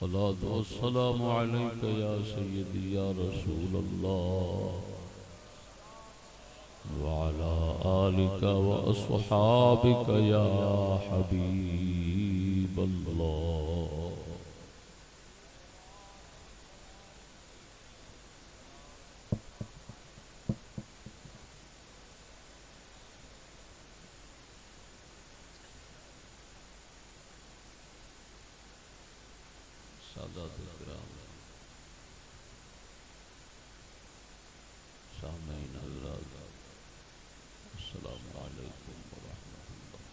الصلاة والسلام عليك يا سيدي يا رسول الله وعلى آلك وأصحابك يا حبيب الله. سادات الکرام، سامعین حضرات، السلام علیکم ورحمۃ اللہ.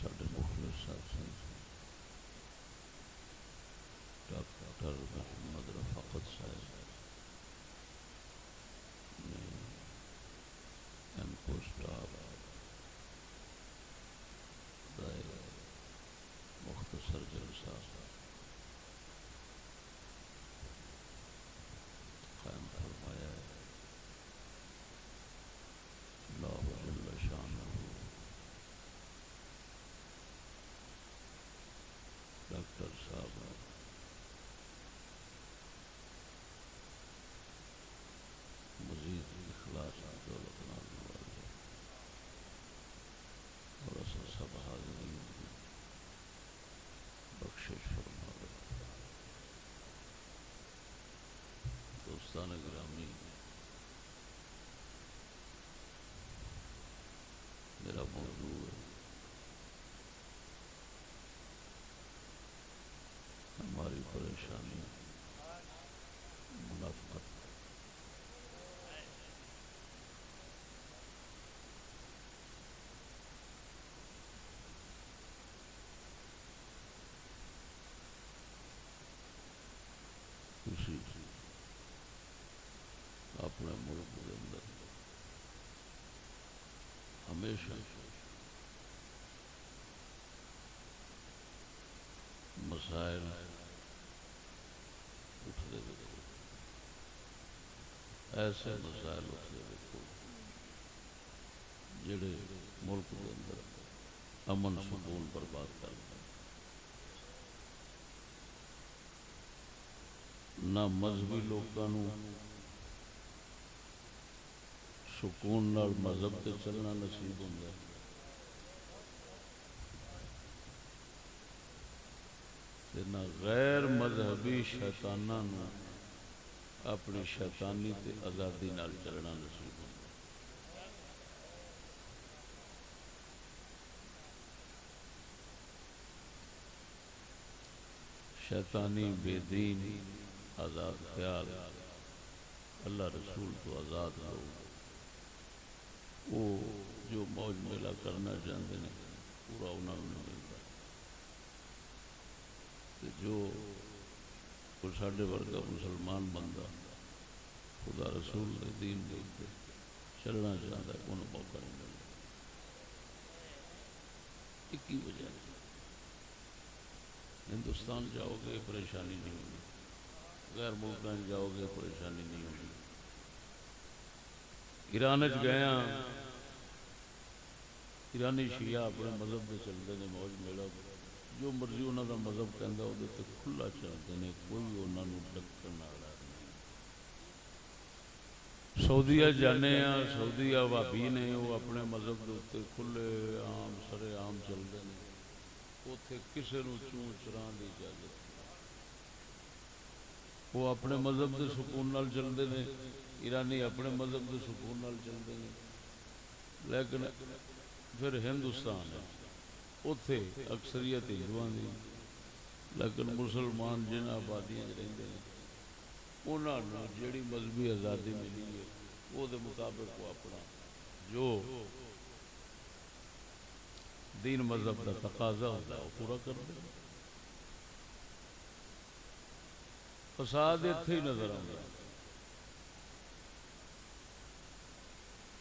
ساڈے مخلص ساتھی ڈاکٹر محمد رفاقت صاحب نے ایم کو سٹاف مختصر جلسہ قائم فرمایا ہے. اللہ جل شانہ ڈاکٹر صاحب مزید اخلاص دولت نال نوازے اور اصل سب حاضرین بخشش فرما دے. دوستان گرامی، میرا موضوع ہے ہماری پریشانی منافقت. اسی اپنے ملک کے اندر ہمیشہ مسائل اٹھتے دیکھو، ایسے مسائل اٹھتے دیکھو جڑے ملک کے اندر امن سکون برباد کر دیں. نہ مذہبی لوگوں سکون نال مذہب تے چلنا نصیب ہوتا ہے، نہ غیر مذہبی شیطاناں نو اپنی شیطانی تے آزادی نال چلنا نصیب ہوتا ہے. شیطانی بے دین آزاد خیال اللہ رسول تو آزاد لوگ وہ جو موج میلہ کرنا چاہتے ہیں پورا انہوں نے ملتا. جو کوئی ساڈے ورگا مسلمان بندہ خدا رسول کے دین دے کے چلنا چاہتا ہے انہوں موقع نہیں ملتا. ایک ہی وجہ ہے، ہندوستان جاؤ گے پریشانی نہیں ہوگی، غیر ملکان جاؤ گے پریشانی نہیں ہوگی. ایران گیا، ایرانی شیعہ اپنے مذہب سے چلتے ہیں، موج میلہ جو مرضی انہوں کا مذہب کہہ وہ کھلا چلتے ہیں، کوئی انہوں ڈکن والا نہیں. سعودیہ جانے ہیں، سعودیہ وہابی نے وہ اپنے مذہب کے اتنے کھلے عام سرے عام چلتے ہیں، اتنے کسی کو چون چران کی اجازت نہیں. وہ اپنے مذہب کے سکون نال چلتے ہیں، ایرانی اپنے مذہب کے سکون نال چلتے ہیں. لیکن پھر ہندوستان ہے اتے اکثریت ہندوؤں کی، لیکن مسلمان جن آبادیاں رہتے ہیں انہوں نے جیڑی مذہبی آزادی ملی ہے وہ دے مطابق وہ اپنا جو دین مذہب کا تقاضا ہوتا ہے وہ پورا کر دیں. فساد اتنے ہی نظر آتا ہے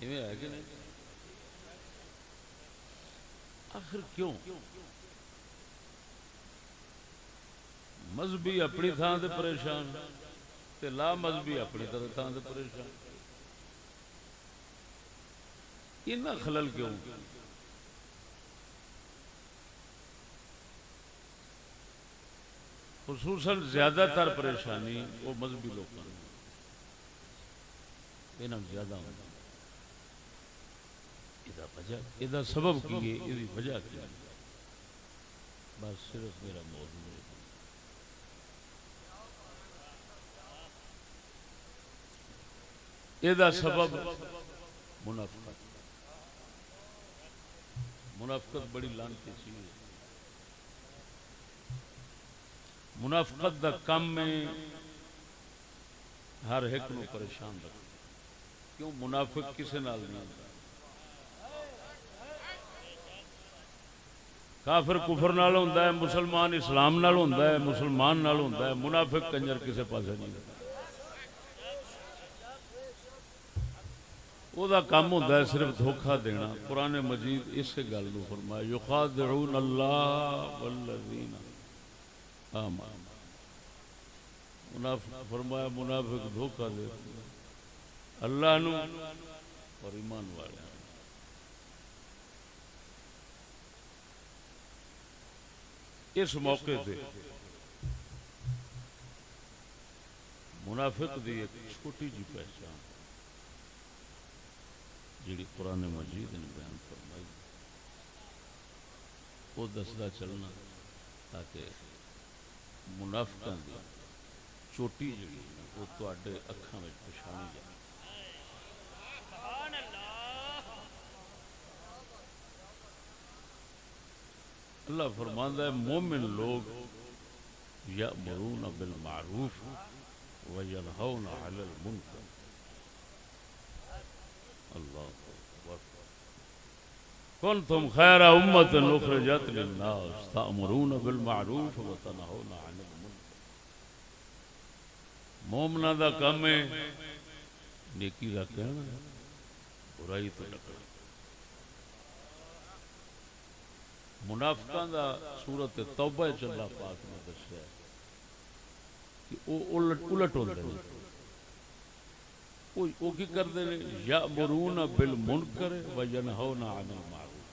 کہ نہیں؟ آخر کیوں؟ مذہبی اپنی تھان سے پریشان تے لا مذہبی اپنی طرح تھان سے پریشان. اتنا خلل کیوں؟ خصوصاً زیادہ تر پریشانی وہ مذہبی لوگوں کو زیادہ ہوتا یہ سبب کی ہے، یہ وجہ کی ہے، بس صرف میرا موضوع ہے۔ یہ سبب منافقت، منافقت بڑی لعنتی چیز ہے۔ منافقت دا کم میں ہر ایک نو پریشان رکھ، کیوں؟ منافق کسے نال نہیں ہوتا، کافر کفر نال ہوندا ہے، مسلمان اسلام نال ہوندا ہے، مسلمان نال ہوندا ہے، منافق کنجر کسے پاسے نہیں ہوتا۔ او دا کام ہوندا ہے صرف دھوکہ دینا۔ قرآن مجید اس گل نو فرمایا یخادعون اللہ والذین آمنوا، منافق فرمایا منافق دھوکہ دے اللہ نو اور ایمان والے۔ اس موقع تے منافق دی ایک چھوٹی جی پہچان جیڑی قرآن مجید نے بیان فرمائی وہ دسدا چلنا تاکہ منافقاں دی چوٹی جیڑی وہ تواڈے اکھاں وچ پچھانی جائے۔ اللہ فرماندا ہے مومن لوگ یأمرون بالمعروف وینہون علی المنکر، اللہ اکبر، کنتم خیر امۃ اخرجت للناس تأمرون بالمعروف وتنہون عن المنکر۔ مومناں دا کام ہے نیکی دا کہنا، برائی تو ڈکنا۔ منافقان دا سورت توبہ چ اللہ پاک نے دسیا کہ وہ الٹ ہوندے نے، وہ کی کرتے ہیں؟ یأمرون بالمنکر وینہون عن المعروف،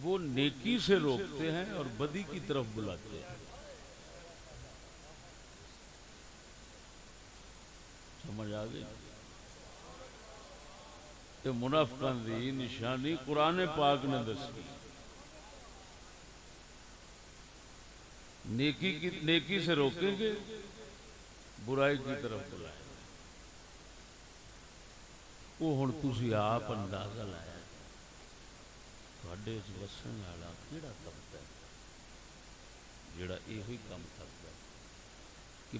وہ نیکی سے روکتے ہیں اور بدی کی طرف بلاتے ہیں۔ سمجھ آ گئی؟ کہ منافقان دی نشانی قرآن پاک نے دسی، نیکی سے روکیں گے، برائی کی طرف بلائیں گے۔ وہ ہن تسی آپ اندازہ لایا تواڈے وچ وسن والا کیڑا طبقہ ہے جڑا یہ کام کرتا ہے کہ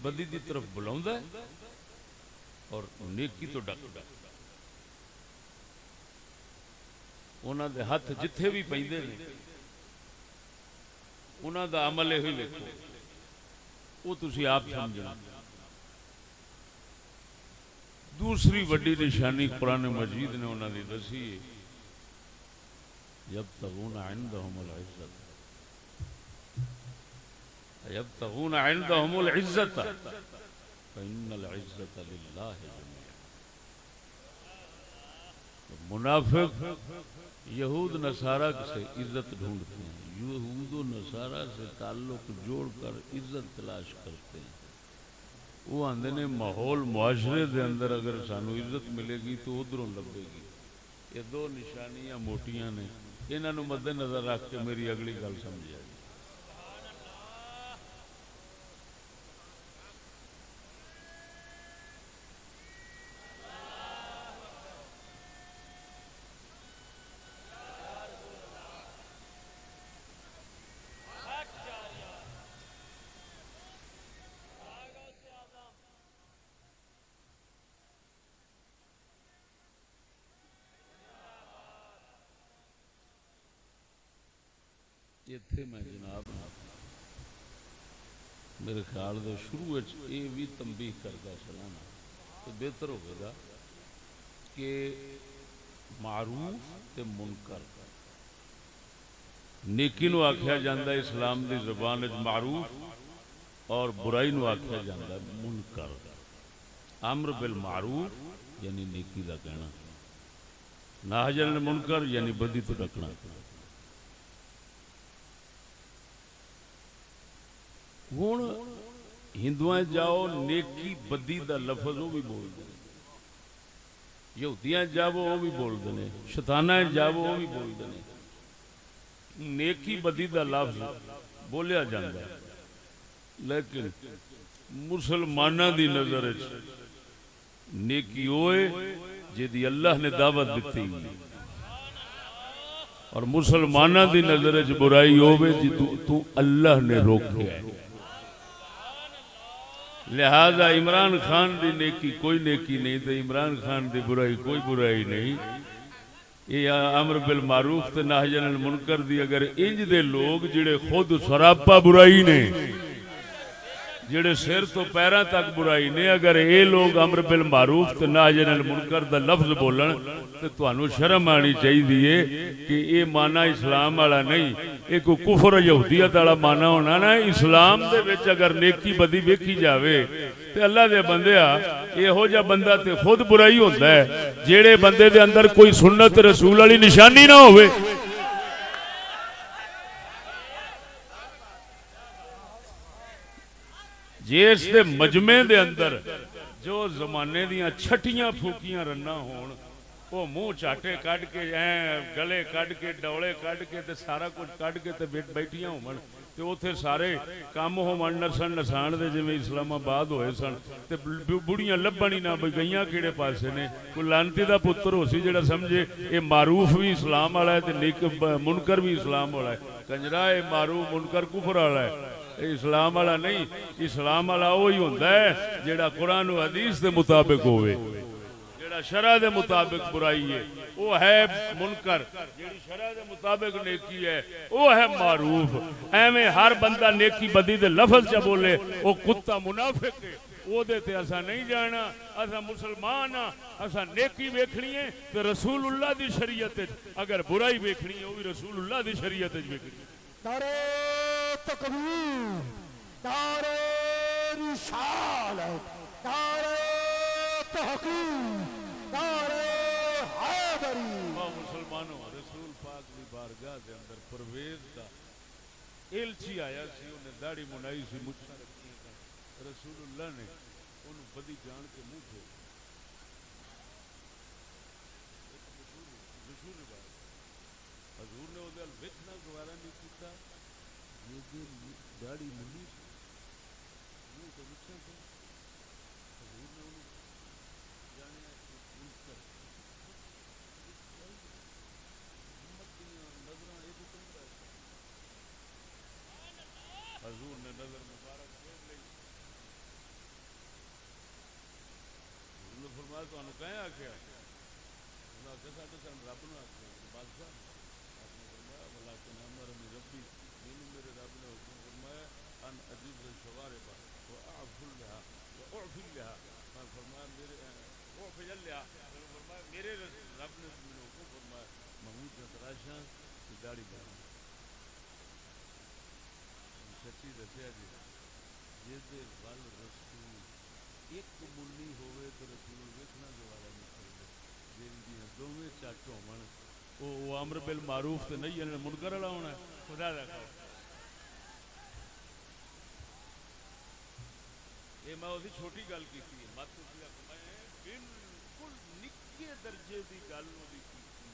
بدی دی طرف بلاوندا ہے اور نیکی تو ڈکدا۔ انہاں دے ہاتھ جتھے بھی پیندے نے انہاں دا عمل یہ لکھو، وہ تسی آپ سمجھنا۔ دوسری وڈی نشانی قرآن مجید نے انہاں دی دسی ہے یبتغون عندهم العزت، یبتغون عندهم العزت فإن العزت للہ جميعا۔ منافق یہود نصارہ سے عزت ڈھونڈتے ہیں، یہود و نصارہ سے تعلق جوڑ کر عزت تلاش کرتے ہیں۔ وہ آندے نے ماحول معاشرے دے اندر اگر سانو عزت ملے گی تو ادھروں لبے گی۔ یہ دو نشانیاں موٹیاں نے، انہاں نو مد نظر رکھ کے میری اگلی گل سمجھا جائے۔ اتنے میں جناب میرے خیال دے شروع یہ بھی تنبیہ کرتا چلانا تو بہتر ہوگا کہ معروف تے منکر، نیکی نو آکھیا جاندہ اسلام دی زبان وچ معروف اور برائی نو آکھیا جاندہ منکر۔ امر بالمعروف یعنی نیکی دا کہنا، نہی عن المنکر یعنی بدی تو ڈکنا۔ ہوں ہندوؤں جاؤ نیکی بدی دا لفظ وہ بھی بولتے ہیں، یہودیاں جاؤ وہ بھی بولتے ہیں، شیطاناں جاؤ وہ بھی بولتے ہیں، نیکی بدی دا لفظ بولیا جاتا ہے، لیکن مسلمانوں دی نظر نیکی ہوئے جدی اللہ نے دعوت دیتی، اور مسلمانوں دی نظر برائی ہوئے جی تو اللہ نے روکیا ہے۔ لہذا عمران خان دی نیکی کوئی نیکی نہیں، تو عمران خان دی برائی کوئی برائی نہیں۔ یہ امر بالمعروف تے نہی عن المنکر دی اگر انج دے لوگ جڑے خود سراپا برائی نے، جڑے سر تو پیراں تک برائی نے، اگر اے لوگ امر بالمعروف تے نہی عن المنکر دا لفظ بولن تے تانوں شرم آنی چاہیے کہ اے معنی اسلام والا نہیں، اے کوئی کفر یہودیت والا معنی ہونا نا۔ اسلام دے وچ اگر نیکی بدی ویکھی جاوے تے اللہ دے بندیا یہو جا بندہ تے خود برائی ہوندا ہے جیڑے بندے دے اندر کوئی سنت رسول والی نشانی نہ ہوئے۔ جس دے مجمع دے اندر جو زمانے دیاں چھٹیاں پھوکیاں رنا ہون، وہ منہ چاٹے کٹ کے گلے کٹ کے ڈولے کٹ کے تے سارا کچھ کٹ کے تے بیٹھیاں ہون، تے اوتھے سارے کام ہون نرسن نسان دے جویں اسلام آباد ہوئے سن، تے بڑیاں لبن ہی نہ بئی گئیاں کیڑے پاسے نے۔ کوئی لانتی دا پتر ہو سی جڑا سمجھے اے معروف بھی اسلام والا ہے تے نیک منکر بھی اسلام والا ہے۔ کنجرا اے معروف منکر کفر والا ہے، اسلام والا نہیں۔ اسلام والا وہی ہوندا ہے جیڑا قرآن و حدیث دے مطابق ہوئے، جیڑا شرع دے مطابق برائی ہے وہ ہے منکر، جیڑی شرع دے مطابق نیکی ہے وہ ہے معروف۔ ایویں ہر بندہ نیکی بدی دے لفظ چا بولے وہ کتا منافق ہے، وہ دے تے اسا نہیں جانا۔ اسا مسلمان ہاں، اسا نیکی ویکھنی ہے تے رسول اللہ دی شریعت وچ، اگر برائی ویکھنی ہے وہ بھی رسول اللہ دی شریعت وچ ویکھنی ہے۔ نعرہ تکبیر، نعرہ رسالت، نعرہ تحقیق، نعرہ حیدری۔ مسلمانوں رسول پاک دی بارگاہ دے اندر پرویز دا ایلچی آیا سی، انہیں داڑھی منائی سی، مچھاں رکھیاں سن، رسول اللہ نے انہوں بدی جان کے منہ پھیر مشہور روایت، حضور نے وہ ویکھنا گوارا نہیں کیتا، یہ داڑھی منی سی منہ تو مچھاں سے، حضور نے انہوں جانیا منکر حضور نے نظر مبارک پھیر لی، حضور نے فرمایا تانوں کہیں آکھیا؟ انہوں نے آکھیا ساڈے سن رب نے آکھیا بادشاہ۔ آپ نے فرمایا ولیکن امرنی ربی، میرے رب نے حکم فرمایا ان عجیب الشوارب واعفل لها واعفل لها، میں فرمایا میرے اعفل لها، فرمایا میرے رب نے مجھے حکم فرمایا میں منہ تراشاں کہ داڑھی بڑھاؤں۔ سچی دسیا جی جے ول رسول ایک منی ہوئے تو رسول ویکھنا گوارا نہیں کردا، جے دوویں چٹ ہون وہ امر بالمعروف تے نہیں یعنی منکر والا ہونا ہے۔ خدا دا خیر یہ میں وہی چھوٹی گل کیتی ہے، مت تسی آکھو میں بالکل نکے درجے دی گل وہی کیتی،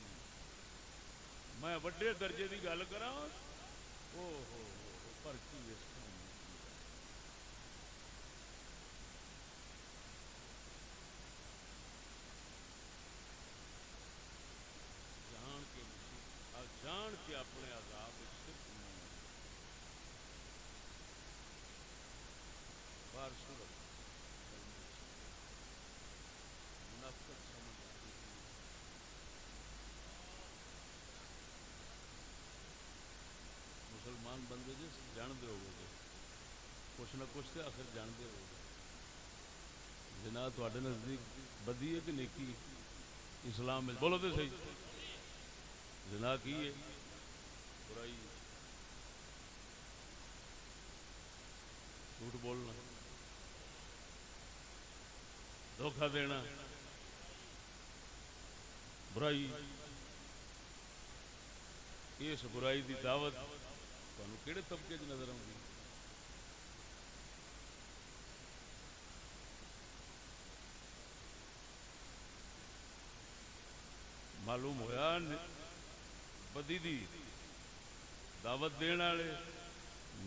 میں وڈے درجے دی گل کراں او ہو پر کی اس کام جان کے اپنے عذاب صرف بار صورت منافقت سمجھ آتی ہے۔ مسلمان بندے جس جانتے ہو گے کچھ نہ کچھ تو آخر جانتے ہو گے، زنا تواڈے نزدیک بدی ہے کہ نیکی؟ اسلام میں بولو تو صحیح، زنا کی ہے؟ برائی ہے، جھوٹ بولنا، دھوکہ دینا برائی اس برائی دی دعوت تانوں کیڑے طبقے چ نظر آؤں گی معلوم ہویا بدی دی دعوت دین والے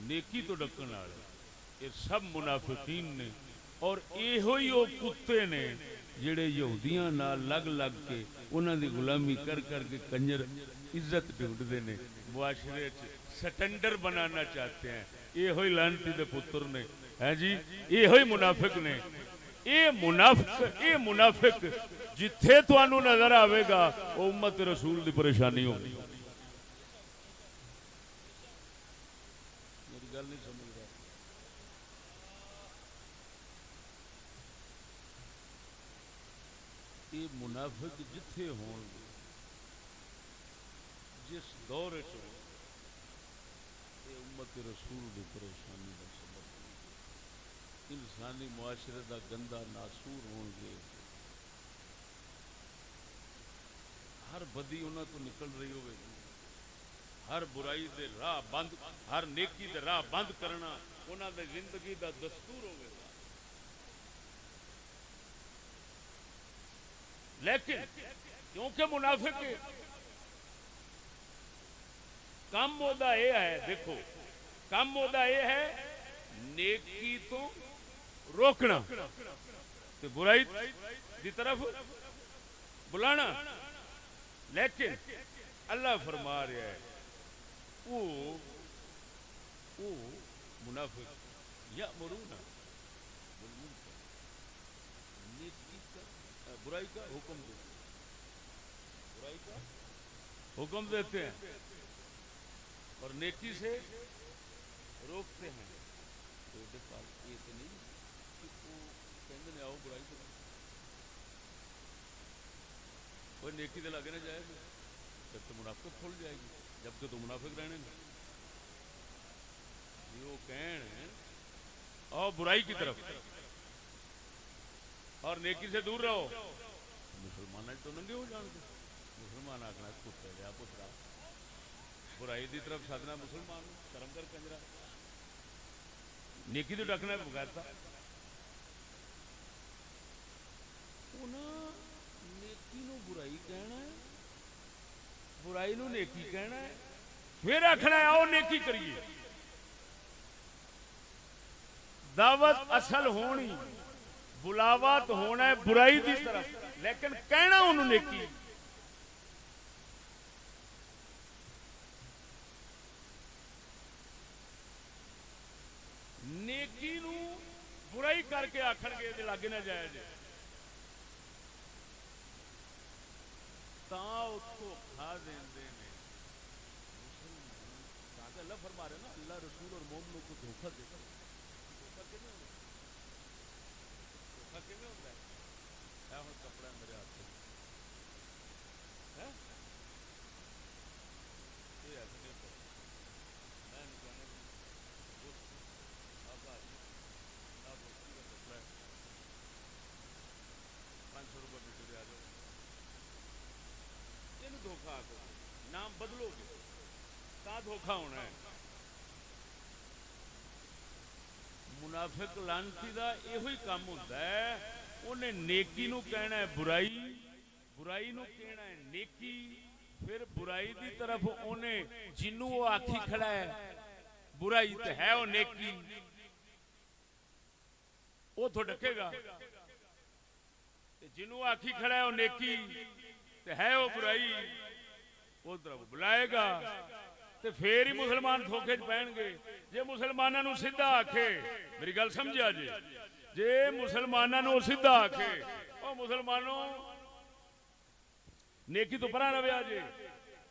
نیکی تو ڈکن والے یہ سب منافقین نے اور یہ کتے نے جڑے یہودیاں نال لگ لگ کے انہاں دی غلامی کر کر کے کنجر عزت ڈھونڈتے ہیں معاشرے سٹینڈر بنانا چاہتے ہیں یہ لعنتی دے پتر نے ہے جی یہ منافق نے یہ منافق جتھے تانوں نظر آئے گا وہ امت رسول دی پریشانی ہوگی میری گل نہیں سمجھ رہا یہ منافق جتھے ہون گے جس دور امت رسول دی پریشانی کا سبب انسانی معاشرے دا گندا ناسور ہون گے ہر بدی انہاں تو نکل رہی ہوئے گی ہر برائی دے راہ بند ہر نیکی دے راہ بند کرنا انہاں دے زندگی دا دستور ہوئے گا لیکن کیونکہ منافق کم مودا یہ ہے دیکھو کم مودا یہ ہے نیکی تو روکنا تے برائی دی طرف بلانا لیکن اللہ فرما رہا ہے وہ منافق یأمرون بالمنکر نیکی کا برائی کا حکم دیتے برائی کا حکم دیتے ہیں اور نیکی سے روکتے ہیں تو یہ تو نہیں کہ وہ کہندے نے آؤ برائی کرو کوئی نیکی دے لگے نہ جائے گا جب تو منافقت کھل جائے گی جب تو منافق رہنے گا وہ کہن آؤ برائی کی طرف اور نیکی سے دور رہو مسلمان تو ننگے ہو جان گے مسلمان آخنا کتے لیا پترا برائی دی طرف سدنا مسلمان شرم کر کنجرا نیکی تو ڈکنا بغیر تھا نیکی نو برائی کہنا ہے برائی نو نیکی کہنا ہے پھر آخنا ہے آؤ نیکی کریے دعوت اصل ہونی بلاوا تو ہونا ہے برائی دی طرف لیکن کہنا انہوں نیکی نیکی نو برائی کر کے آخر گے لاگے نہ جائے جائے اتو کھا دیں اللہ فرما رہے نا اللہ رسول اور مومنوں کو دھوکہ دے دھوکہ کیوں ہوتا ہے ہوں کپڑا میرے ہاتھ سے یہ ایسا نہیں ہوتا میں نہیں کہنا کپڑا ہے 500 روپئے میٹر دے آ جاؤ یہ دھوکہ آ کر نام بدلو گے تا دھوکہ ہونا ہے منافق لانتی دا یہ کام ہوتا ہے انہیں نیکی نو کہنا ہے برائی برائی نو کہنا ہے نیکی پھر برائی دی طرف انہیں جنوں وہ آکھی کھڑا ہے برائی تے ہے وہ نیکی وہ تو ڈکے گا جنوں آکھی کھڑا ہے وہ نیکی تے ہے وہ برائی وہ طرف بلائے گا تے پھر ہی مسلمان دھوکے چ پہن گے جے مسلماناں نو سیدھا آکھے میری گل سمجھا جے مسلماناں نو سیدھا آکھے او مسلمانوں نیکی تو پرا رویا جے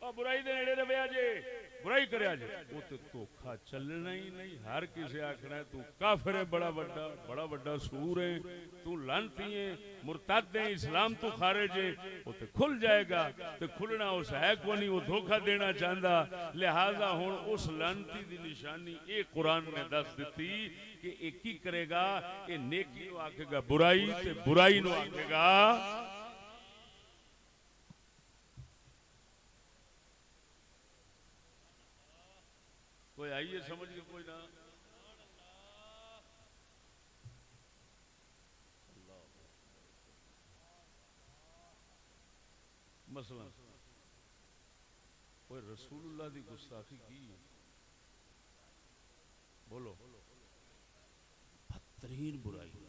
او برائی دے نیڑے رویا جے برائی کریا جے وہ تے دھوکھا چلنا ہی نہیں. ہر کسی آکھنا ہے تو کافر ہے, بڑا بڑا سور ہے, تو لعنتی ہے, مرتد ہے, اسلام تو خارج ہے, وہ تے کھل جائے گا. تے کھلنا اس ہے کو نہیں, وہ دھوکھا دینا چاہندا. لہذا ہن اس لعنتی دی نشانی اے قرآن نے دس دیتی کہ ایک ہی کرے گا, اے نیکی نو آکھے گا برائی, تے برائی نو آکھے گا. کوئی آئیے سمجھ کے کوئی نہ. مثلا کوئی رسول اللہ دی گستاخی کی ہے, بولو, بدترین برائی.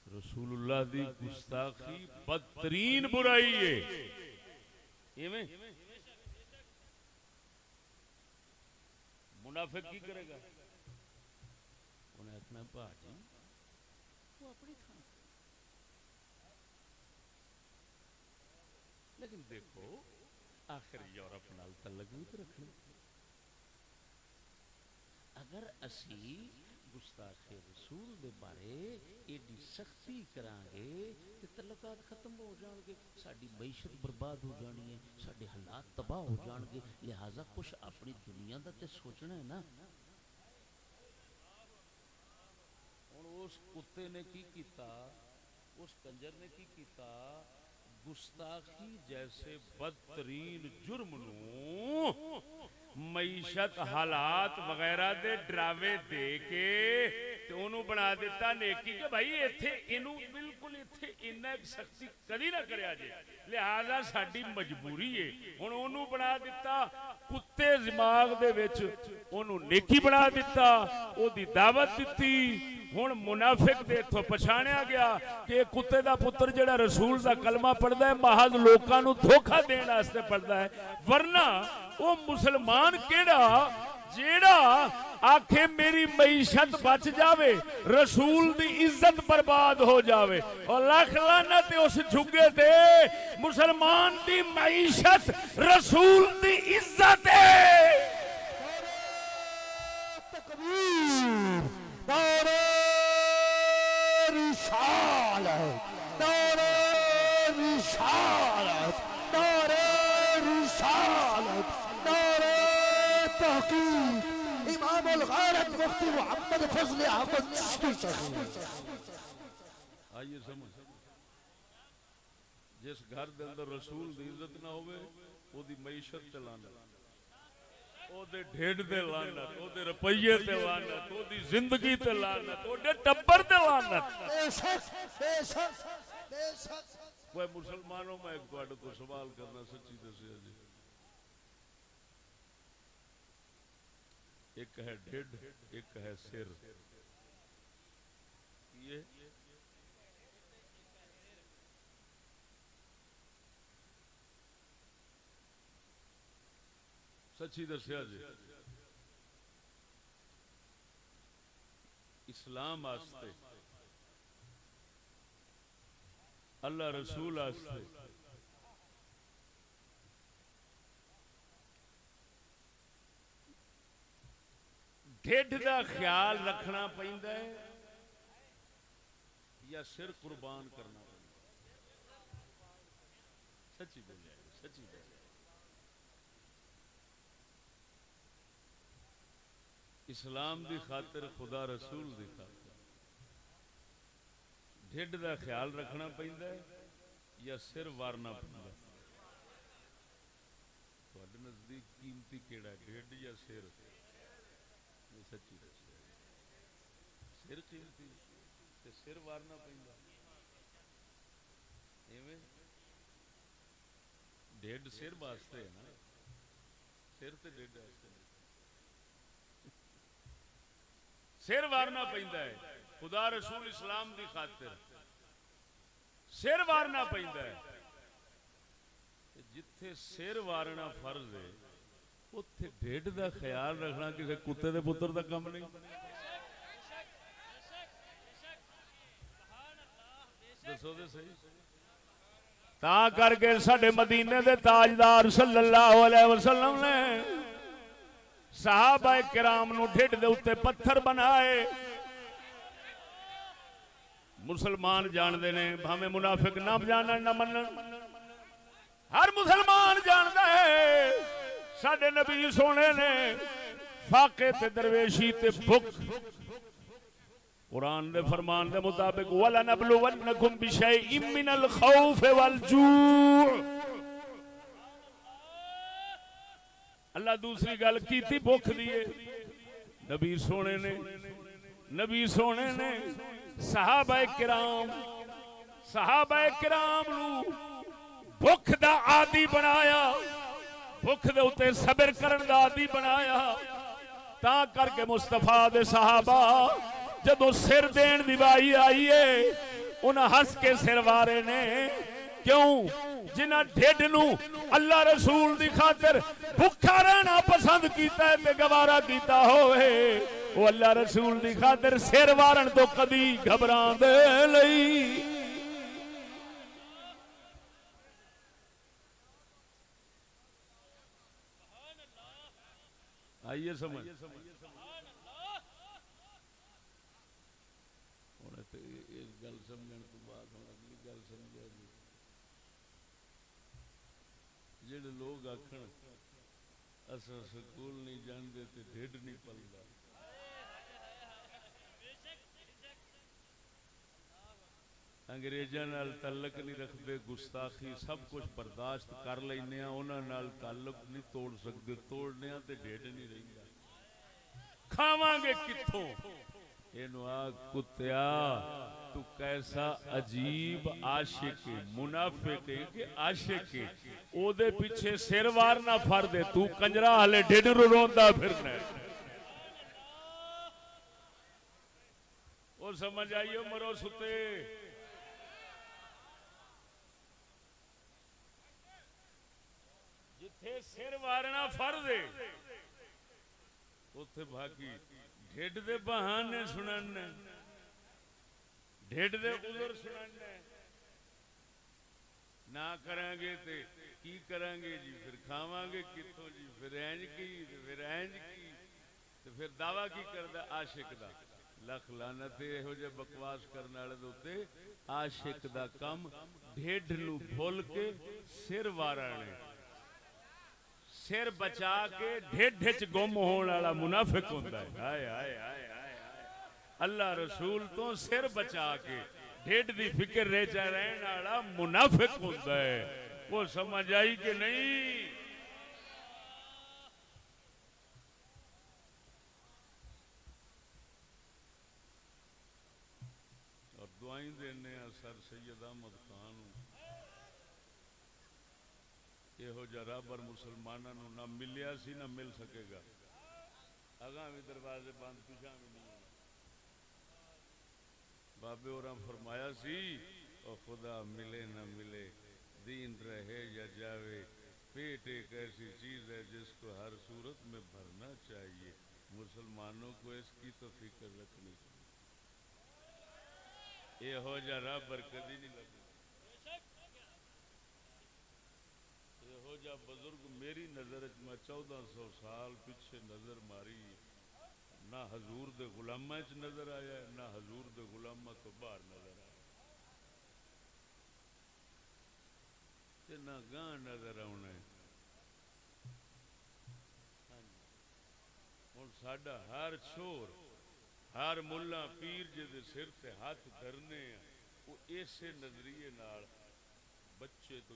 رسول اللہ دی گستاخی بدترین برائی ہے. ایویں منافق کی کرے گا, انہیں اپنا بھاجی وہ اپنی تھان. لیکن دیکھو آخر یورپ نال تعلق بھی تو رکھنا. اگر اسی گستاخ رسول دے بارے ایڈی سختی کران گے تے تعلقات ختم ہو جان گے, ساری معیشت برباد ہو جانی ہے, سارے حالات تباہ ہو جان گے. لہذا کچھ اپنی دنیا دا تے سوچنا ہے نا. ہن اس کتے نے کی کیتا, اس کنجر نے کی کیتا, گستاخی جیسے بدترین جرم نو معیشت حالات وغیرہ دے ڈراوے دے کے تے انہوں بنا دیتا نیکی کہ بھائی ایتھے انہوں بالکل ایتھے انہاں ایک سختی کدی نہ کریا جے, لہذا ساڈی مجبوری ہے. ہن انہوں بنا دیتا کتے دماغ دے وچ, انہوں نیکی بنا دیتا, او دی دعوت دیتی. ہن منافق دے تو پچھانیا گیا کہ کتے دا پتر جڑا رسول دا کلمہ پڑھدا ہے محض لوکاں نو دھوکا دین واسطے پڑھدا ہے, ورنہ او مسلمان کیڑا جیڑا آکھے میری معیشت بچ جاوے, رسول دی عزت برباد ہو جاوے. اور لاکھ لعنت اس جھگے تے, مسلمان دی معیشت رسول دی عزت ہے. تکبیر, نعرہ رسالت, نعرہ رسالت, نعرہ رسالت, نعرہ تحقیق. امام الغیرت مفتی محمد فضل احمد چشتی صاحب. آئیے سمجھ, جس گھر دے اندر رسول دی عزت نہ ہوئے او دی معیشت تے لعنت, او دے ڈھڈ تے لعنت, او دے روپیے تے لعنت, او دی زندگی تے لعنت, او دے ٹبر تے لعنت. بے شک, بے شک, بے شک. کوئی مسلمانوں میں ایک تواڈے تو سوال کرنا سچی دسیا جی. ایک ہے ڈھڈ, ایک ہے سر. یہ سچی دسیا جی. اسلام واسطے, اللہ رسول واسطے ڈھڈ دا خیال رکھنا پیندا ہے یا سر قربان کرنا پیندا؟ سچی بولیا, سچی بولیا. اسلام دی خاطر, خدا رسول دی خاطر ڈھڈ دا خیال رکھنا پیندا ہے یا سر وارنا پیندا ہے؟ تواڈے نزدیک قیمتی کیڑا ہے, ڈھڈ یا سر؟ سچی دسیا, سر قیمتی تے سر وارنا پیندا. ایویں ڈھڈ سر واسطے ہے نا, سر تے ڈھڈ واسطے نہیں. سر وارنا پیندا ہے, خدا رسول اسلام دی خاطر سر وارنا پیندا ہے. جتھے سر وارنا فرض ہے اتھے ڈھڈ دا خیال رکھنا کسی کتے دے پتر دا کم نہیں. دسو دے صحیح. تا کر کے ساڈے مدینے دے تاجدار صلی اللہ علیہ وسلم نے صحابہ کرام نو ڈھڈ دے اوتے پتھر بنائے. مسلمان جان دے نے بھاویں منافق نہ جانن نہ منن, ہر مسلمان جاندا ہے ساڈے نبی سونے نے فاقے تے درویشی تے بھوک قرآن دے فرمان دے مطابق وَلَنَبْلُوَنَّكُمْ بِشَيْءٍ مِّنَ الْخَوْفِ وَالْجُوعِ. اللہ دوسری گل کیتی بھوک دیے. نبی سونے نے صحابہ کرام نو بھوک دا عادی بنایا, بھوک دے اوتے صبر کرن دا عادی بنایا. تا کر کے مصطفیٰ دے صحابہ جدو سر دین دی بائی آئی ہے انہاں ہس کے سر وارے نے. کیوں؟ جنہاں ڈھڈ نو اللہ رسول دی خاطر بھکھا رہنا پسند کیتا ہے تے گوارا کیتا ہوئے, وہ اللہ رسول دی خاطر سر وارن تو کدی گھبران دے لئی. آئیے سمجھ ایک گل سمجھن تو بعد ہوں اگلی گل سمجھا جی. جڑے لوگ آکھن اساں سکول نہیں جاندے تے ڈھڈ نہیں پلدا, انگریزاں نال تعلق نہیں رکھتے, گستاخی سب کچھ برداشت کر لینے ہاں, انہاں نال تعلق نہیں توڑ سکتے, توڑنے ہاں تے ڈھڈ نہیں رہندا. کھاواں گے کتھوں؟ اینو آ کتیا تو کیسا عجیب عاشق منافق ہے کہ عاشق ہے, او دے پیچھے سر وار نہ پھر دے, تو کنجرا ہلے ڈھڈ روندا پھرنا. او سمجھ آئیو مرو ستے. جتھے سر وارنا فرض ہے اوتھے بھاگی ڈھڈ دے بہانے سنن, ڈھڈ دے عذر سنن. نہ کریں گے تے کی کریں گے جی, پھر کھاواں گے کتوں جی, پھر اینج کی پھر اینج کی تے پھر دعویٰ کی کردا عاشق دا. لکھ لعنت ایہو جے بکواس کرن والے دے اوتے. عاشق دا کم ڈھڈ نو بھول کے سر وارنے, سر بچا کے ڈھڈ وچ گم ہون والا منافق ہوندا ہے. ہائے ہائے ہائے ہائے, اللہ رسول تو سر بچا کے ڈھڈ دی فکر رہن والا منافق ہوندا ہے. وہ سمجھ آئی کہ نہیں؟ اور دعائیں دینے سر سید احمد خان یہو جا رابر مسلمانوں نہ ملیا سی نہ مل سکے گا. اگاں بھی دروازے بند, پیچھاں بھی نہیں. بابے اور فرمایا سی او خدا ملے نہ ملے, دین رہے یا جاوے, پیٹ ایک ایسی چیز ہے جس کو ہر صورت میں بھرنا چاہیے. مسلمانوں کو اس کی تو فکر رکھنی چاہیے. یہ ہو جا رابر کدی نہیں لگا. ہو جا بزرگ میری نظر میں 1400 سال پیچھے نظر ماری, نہ حضور دے غلامہ چ نظر آیا نہ حضور دے غلامہ تو باہر نظر آیا, تے نہ گاں نظر آنا ہے. ہن ساڈا ہر چھور ہر ملا پیر جے دے سر تے ہاتھ دھرنے ہیں, وہ ایسے نظریے نال بچے تو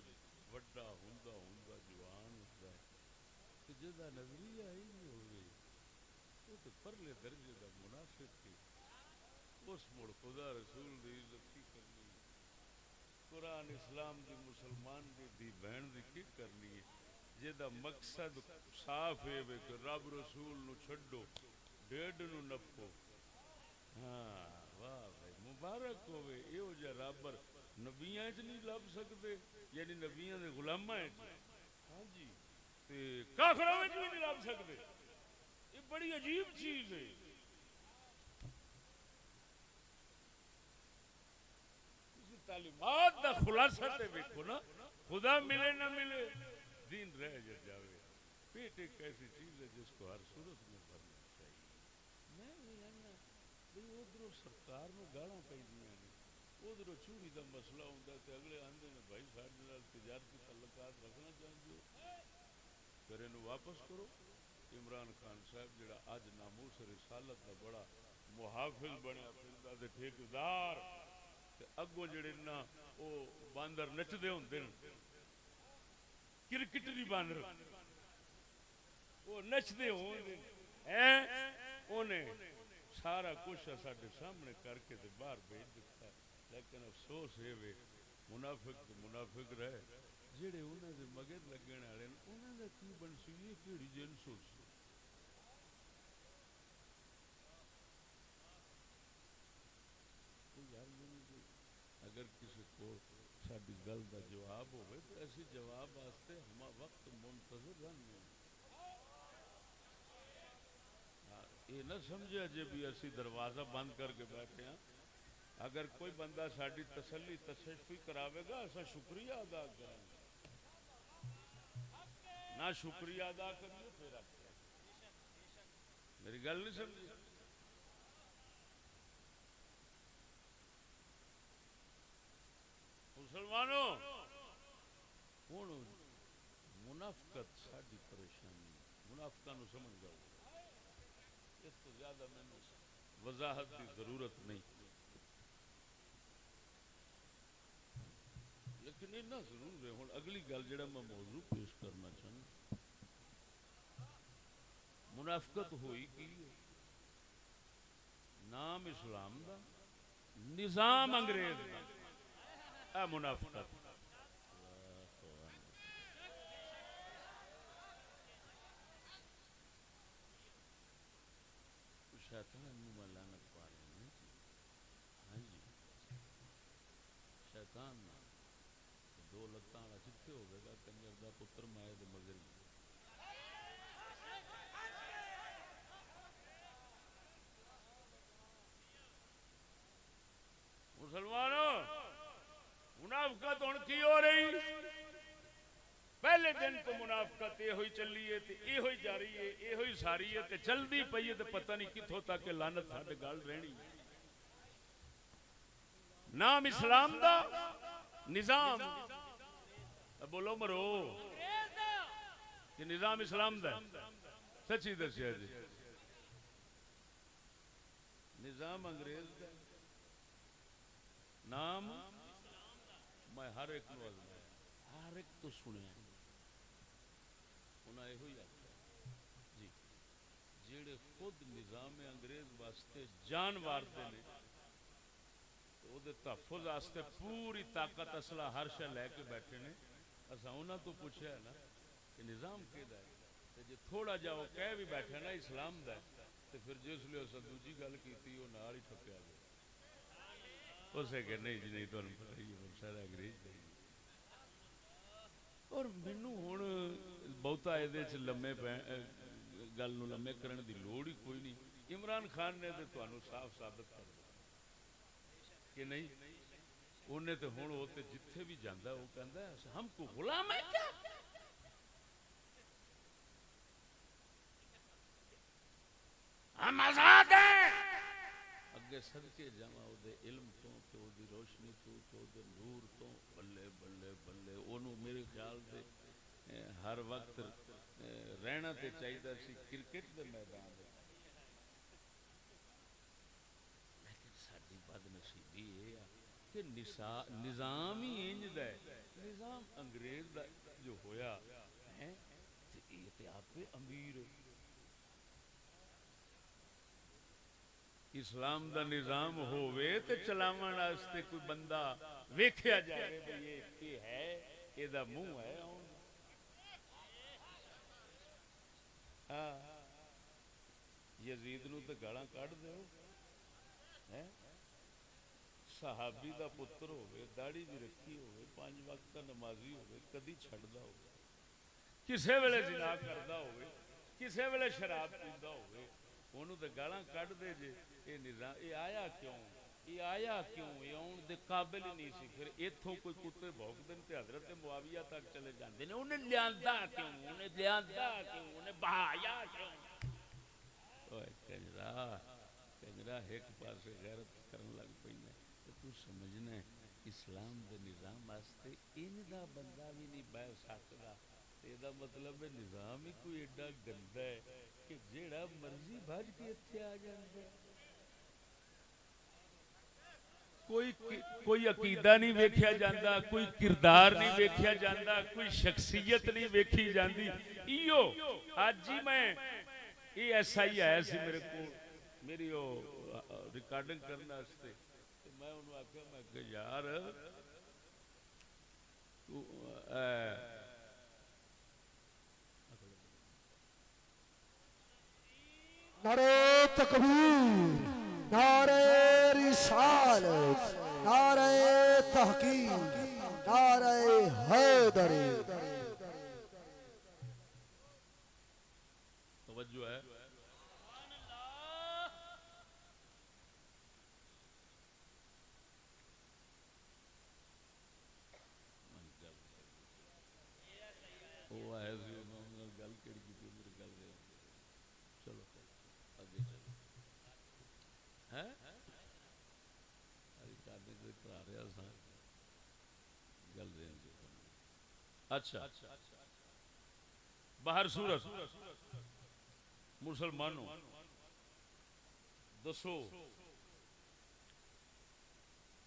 وڈا ہوندا ہوندا جوان ہوندا ہے, جدا نظریہ ہی نہیں ہوئے وہ تو پرلے درجے دا منافق ہے. اس مڑ خدا رسول دی عزت کی کرنی, قرآن اسلام دی مسلمان دی بہن دی کی کرنی ہے, جدا مقصد صاف ہے کہ رب رسول نو چھڈو ڈیڈ نو نپو. ہاں واہ بھائی مبارک ہوئے. یہ جا رابر نبیاں چ نہیں لب سکتے, یعنی نبیاں دے غلاماں چ, ہاں جی, تے کافراں وچ بھی نہیں لب سکتے. یہ بڑی عجیب چیز ہے. کلمات دا خلاصہ تے ویکھو نا خدا ملے نہ ملے دین رہ جاوے پیٹ ایک ایسی چیز ہے جس کو ہر صورت میں بھرنا چاہیے میں یہ کہنا بھئی ادھروں سرکار نو گالاں پیندیاں نے ادھروں چوری دا مسئلہ ہوندا تے اگلے آندے نے بھائی ساڈے نال تجارتی تعلقات رکھنا چاہندے ہو پھر اینو واپس کرو عمران خان صاحب جڑا اج ناموس رسالت دا بڑا محافظ بنیا پھردا تے ٹھیکیدار تے اگوں جڑے نا او باندر نچدے ہوندے نے کرکٹری باندر وہ نچدے ہوندے ہیں اونے سارا کچھ ساڈے سامنے کر کے تے باہر بھیج دیتا ہے لیکن افسوس ہے وے منافق تے منافق رہے جڑے انہاں دے مگر لگن والے انہاں دا کی بنسی یہ کیڑی جنس ہو سی اگر کسی کو ساری گل کا جواب ہوئے تو ایسی جواب واسطے ہم وقت منتظر رہنے یہ نہ سمجھا جی بھی اسی دروازہ بند کر کے بیٹھے ہیں اگر کوئی بندہ ساری تسلی تشفی کراوے گا ایسا شکریہ ادا کریں نہ شکریہ ادا کریے پھر آپ میری گل نہیں سمجھی مسلمانوں ہوں منافقت ساری پریشانی منافقہ نو سمجھ جاؤ اس تو زیادہ میں وضاحت کی ضرورت نہیں لیکن اتنا ضرور ہے ہوں اگلی گل جڑا میں موضوع پیش کرنا چاہوں منافقت ہوئی کی نام اسلام دا نظام انگریز دا اے منافقت شیطان منہ میں لعنت پا رہے ہیں ہاں جی شیطان دو لتاں والا کتنے ہوے گا کنجر دا پتر مائے دے مگر مسلمانوں منافقت ہن کی ہو رہی پہلے دن تو منافقت یہ ہوئی چلی ہے تے یہ ہوئی جاری ہے یہ ہوئی ساری ہے تے چلدی پئی ہے تے پتہ نہیں کتھوں تک لعنت ساڈے گل رہنی نام اسلام دا نظام بولو مرو کہ نظام اسلام دا سچی دسیا جی نظام انگریز دا نام میں ہر ایک نو ہر ایک تو سنیا انہاں یہ آخیا جی جڑے خود نظام انگریز واسطے جان وارتے نے او دے تحفظ واسطے پوری طاقت اسلحہ ہر شے لے کے بیٹھے نے اساں انہاں تو پوچھیا ہے نا کہ نظام کیدا ہے تے جے تھوڑا جا او کہہ بھی بیٹھا نا اسلام دا ہے تے پھر جس لیے اساں دوجی گل کیتی او نال ہی ٹھپیا گیا اسے کہ نہیں جی نہیں تانوں پتہ ہی ہے سارا انگریز دا اور مینوں ہن بہتا یہ لمے گل نو لمے کرن دی لوڑ ہی کوئی نہیں عمران خان نے تے تانوں صاف ثابت کر دیا کہ نہیں انہیں تے ہن وہ تے جتھے بھی جاندا وہ کہندا ہے ہم کو غلام ہے کیا ہم آزاد ہیں اگے صدقے جاواں او دے علم تو او دی روشنی تو او دے نور تو بلے بلے بلے اونوں میرے خیال سے ہر وقت رہنا تے چاہیے سی کرکٹ دے میدان لیکن ساری بد نصیبی یہ ہے کہ نظام ہی انج دا ہے نظام انگریز دا جو ہویا ہے تے یہ تے آپ امیر ہے اسلام دا نظام ہووے تے چلاون واسطے کوئی بندہ ویکھیا جائے بھئی یہ کی ہے اے دا منہ ہے یزید نو تے گالاں کڈ دیو صحابی دا پتر ہوئے داڑھی بھی رکھی ہوئے 5 وقت کا نمازی ہوئے کدی چھڑدا ہوئے کسے ویلے زنا کردا ہوئے کسے ویلے شراب پیندا ہوئے انہوں تے گالاں کڈ دے جے یہ نظام یہ آیا کیوں یہ آیا کیوں؟ یہ آن دے قابل ہی نہیں سی. پھر ایتھوں کوئی کتے بھوکدے تے حضرت معاویہ تک چلے جاندے نے. انہیں لیاندا کیوں؟ انہیں لیاندا کیوں؟ انہیں بہایا کیوں؟ اوے کنجرا ایک پاسے غیرت کرن لگ پئی نے تے تو سمجھنا ہے اسلام دے نظام واسطے ان دا بندہ بھی نہیں بہ سکدا. اے دا مطلب ہے نظام ہی کوئی ایڈا گندا ہے کہ جیڑا مرضی بھج کے اتنے آ جاندا ہے. کوئی عقیدہ نہیں ویکھیا جاندا, کوئی کردار نہیں ویکھیا جاندا, کوئی شخصیت نہیں ویکھی جاندی. ایو اج ہی میں یہ ایسا ہی آیا سی میرے کو میری ریکارڈنگ کرنے واسطے. میں انہوں آخیا میں کہ یار نعرہ تکبیر, نعرہ رسالت, نعرہ تحقیق, نعرہ حیدری. توجہ ہے. وہ آئے سی انہوں نے گل کیڑی کی میری گل دے. چلو اگے چلو ہے ریکارڈنگ کرا رہا سا گل دے. اچھا باہر صورت مسلمانوں دسو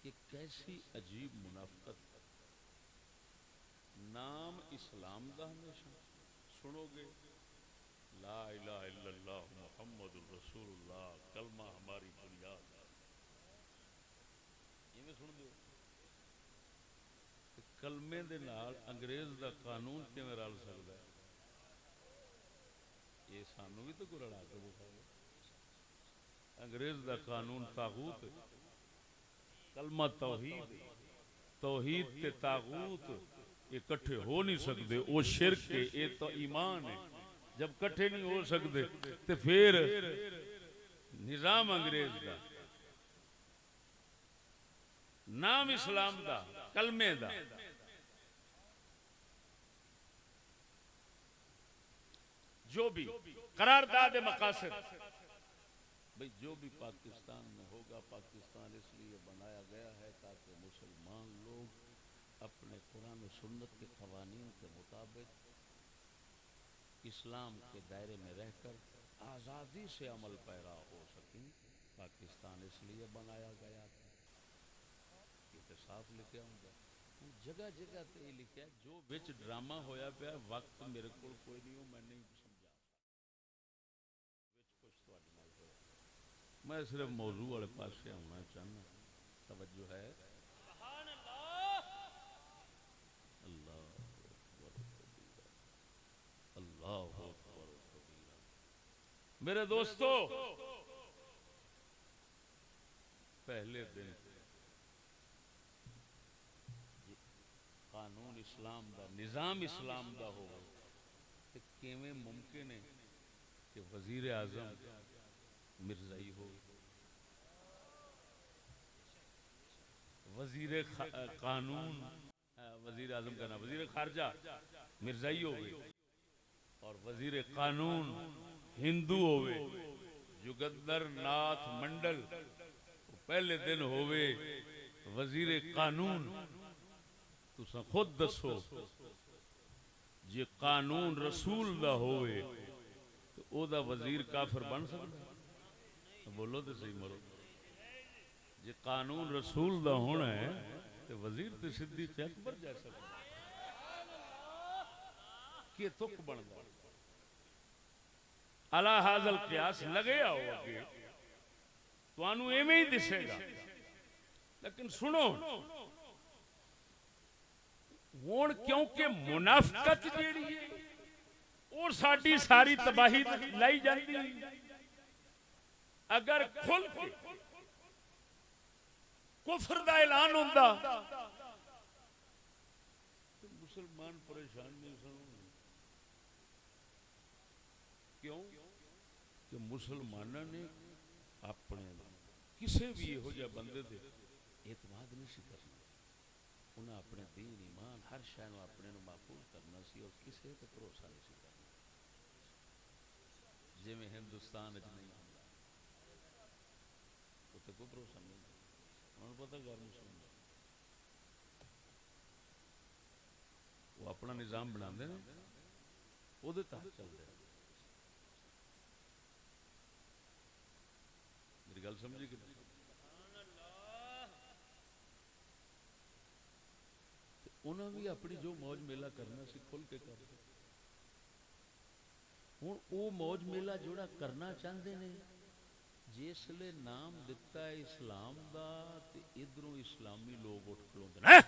کہ کیسی عجیب منافقت. نام اسلام دا ہمیشہ سنو گے, لا الہ الا اللہ محمد الرسول اللہ کلمہ ہماری بنیاد. یہ سن دو کلمے دے نال انگریز دا قانون کیویں رل سکدا ہے؟ یہ سانو بھی تو کوئی رلا کے بکھاؤ. انگریز دا قانون طاغوت, کلمہ توحید, توحید تے طاغوت اکٹھے ہو نہیں سکتے. وہ شرک ہے, یہ تو ایمان ہے. جب کٹھے نہیں ہو سکتے تو پھر نظام انگریز دا, نام اسلام دا, کلمے دا, جو بھی قرارداد مقاصد, بھئی جو بھی پاکستان میں ہوگا, پاکستان اس لیے بنایا گیا ہے تاکہ مسلمان لوگ اپنے قرآن و سنت کے قوانین کے مطابق اسلام کے دائرے میں رہ کر آزادی سے عمل پیرا ہو سکیں. پاکستان اس لیے بنایا گیا تھا. یہ تو صاف لکھا ہوں گا. جگہ جگہ تے یہ لکھا, جو وچ ڈرامہ ہویا پیا وقت میرے کو کوئی نہیں ہو, میں نہیں سمجھا وچ کچھ تواڈے نال ہویا. میں صرف موضوع والے پاسے آنا چاہنا. توجہ ہے. اللہ اللہ اکبر کبیرہ. میرے دوستو, پہلے دن قانون اسلام دا, نظام اسلام دا ہو تو کیویں ممکن ہے کہ وزیر اعظم مرزائی ہو, وزیر قانون وزیر اعظم کا نام وزیر خارجہ مرزائی ہوئے, اور وزیر قانون ہندو ہوئے, جگندر ناتھ منڈل پہلے دن ہوئے وزیر قانون. تساں خود دسو جی قانون رسول دا ہوئے تو او دا وزیر کافر بن سکتا؟ بولو تو صحیح مرو. جی قانون رسول دا ہونا ہے تو وزیر تو صدیق اکبر جیسا کہ تک بندا. علی ھذا القیاس لگے آؤ اگے تو انو ایویں ہی دسے گا. لیکن سنو ہون کیونکہ منافقت جیڑی ہے اور ساڈی ساری تباہی لائی جاتی ہے. اگر کھل کے کفر دا اعلان ہوندا تو مسلمان پریشان نہیں سن. کیوں کہ مسلمانوں نے اپنے کسے بھی یہو جہ بندے دے اعتماد نہیں سی کرنا. انہاں اپنے دین ایمان ہر شے نو اپنے نو محفوظ کرنا سی اور کسے تے بھروسہ نہیں سی کرنا. جی میں ہندوستان اچ نہیں ہوندا تے کوئی بھروسہ نہیں. انہوں پتہ غیر مسلمان وہ اپنا نظام بناندے نے او دے تحت چل دے. میری گل سمجھی کہ انہوں بھی اپنی جو موج میلہ کرنا سی کھل کے کر دے. ہوں او موج میلہ جوڑا کرنا چاہتے نے جس لے نام دتا ہے اسلام دا تے ادھروں اسلامی لوگ اٹھ کھلوندے نے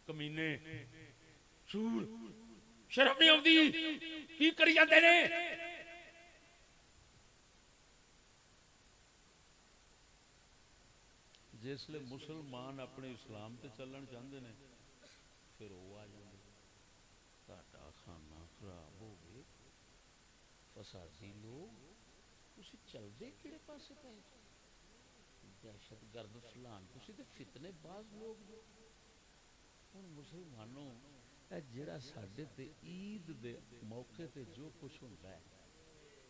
کمینے سور شرم نہیں آندی کی کری جاندے نے. جس لے مسلمان اپنے اسلام تے چلن چاہتے ہیں پھر وہ آ جاندے تہاڈا کھانا خراب ہو گئے فسادی لوگ تسی چلدے کیڑے پاسے پے دہشت گرد فلان تسی تے فتنے باز لوگ جو. ہن مسلمانوں اے جڑا ساڈے تے عید دے موقع تے جو کچھ ہوندا ہے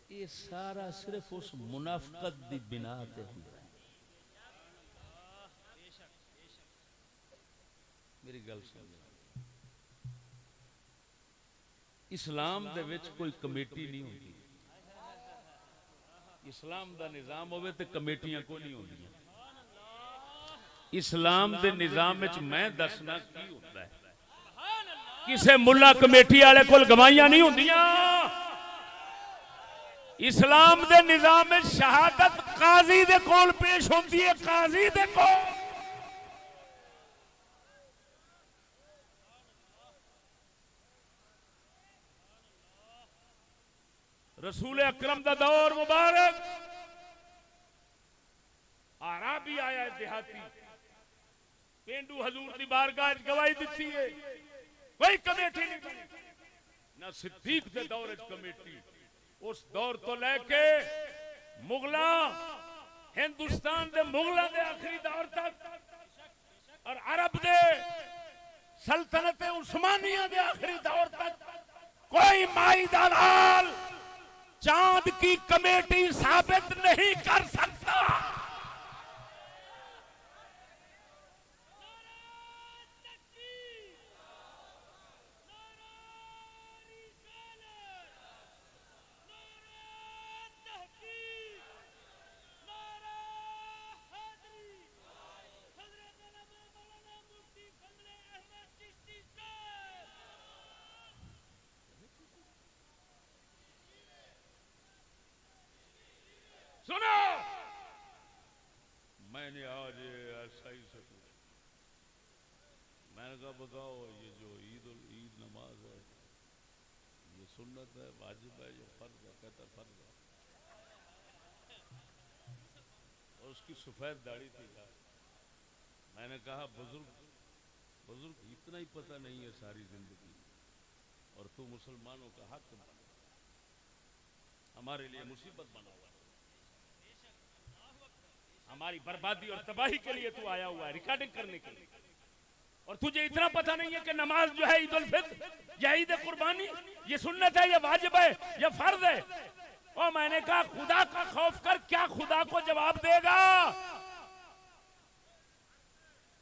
یہ سارا صرف اس منافقت دی بنا تے ہوندا ہے. میری گل سمجھ. اسلام دے وچ کوئی کمیٹی نہیں ہوتی. اسلام دا نظام ہوئے تے کمیٹیاں کوئی نہیں ہوندیاں. اسلام دے نظام وچ میں دسنا کی ہوتا ہے کسے ملا کمیٹی والے کول گواہیاں نہیں ہوندیاں. اسلام دے نظام وچ شہادت قاضی دے کول پیش ہوندی ہے. قاضی دے کول رسول اکرم دا دور مبارک عربی آیا ہے دیہاتی پینڈو حضور دی بارگاہ گواہی دیتی ہے کوئی کمیٹی نہیں بنی. نہ صدیق دے دور کمیٹی اس دور تو لے کے مغلاں ہندوستان دے مغلاں دے آخری دور تک اور عرب دے سلطنت عثمانیہ دے آخری دور تک کوئی مائی دلال چاند کی کمیٹی ثابت نہیں کر سکتا. سنو میں نے آج ایسا ہی سے پوچھا. میں نے کہا بتاؤ یہ جو عید نماز ہے یہ سنت ہے واجب ہے یا فرض ہے. کہتا فرض ہے اور اس کی سفید داڑھی تھی. میں نے کہا بزرگ اتنا ہی پتہ نہیں ہے ساری زندگی اور تو مسلمانوں کا حق بنا ہمارے لیے مصیبت بنا ہوا ہے ہماری بربادی اور تباہی کے لیے تو آیا ہوا ہے ریکارڈنگ کرنے کے لیے اور تجھے اتنا پتہ نہیں ہے کہ نماز جو ہے عید الفطر یا عید قربانی یہ سنت ہے یا واجب ہے یا فرض ہے. اور میں نے کہا خدا کا خوف کر کیا خدا کو جواب دے گا.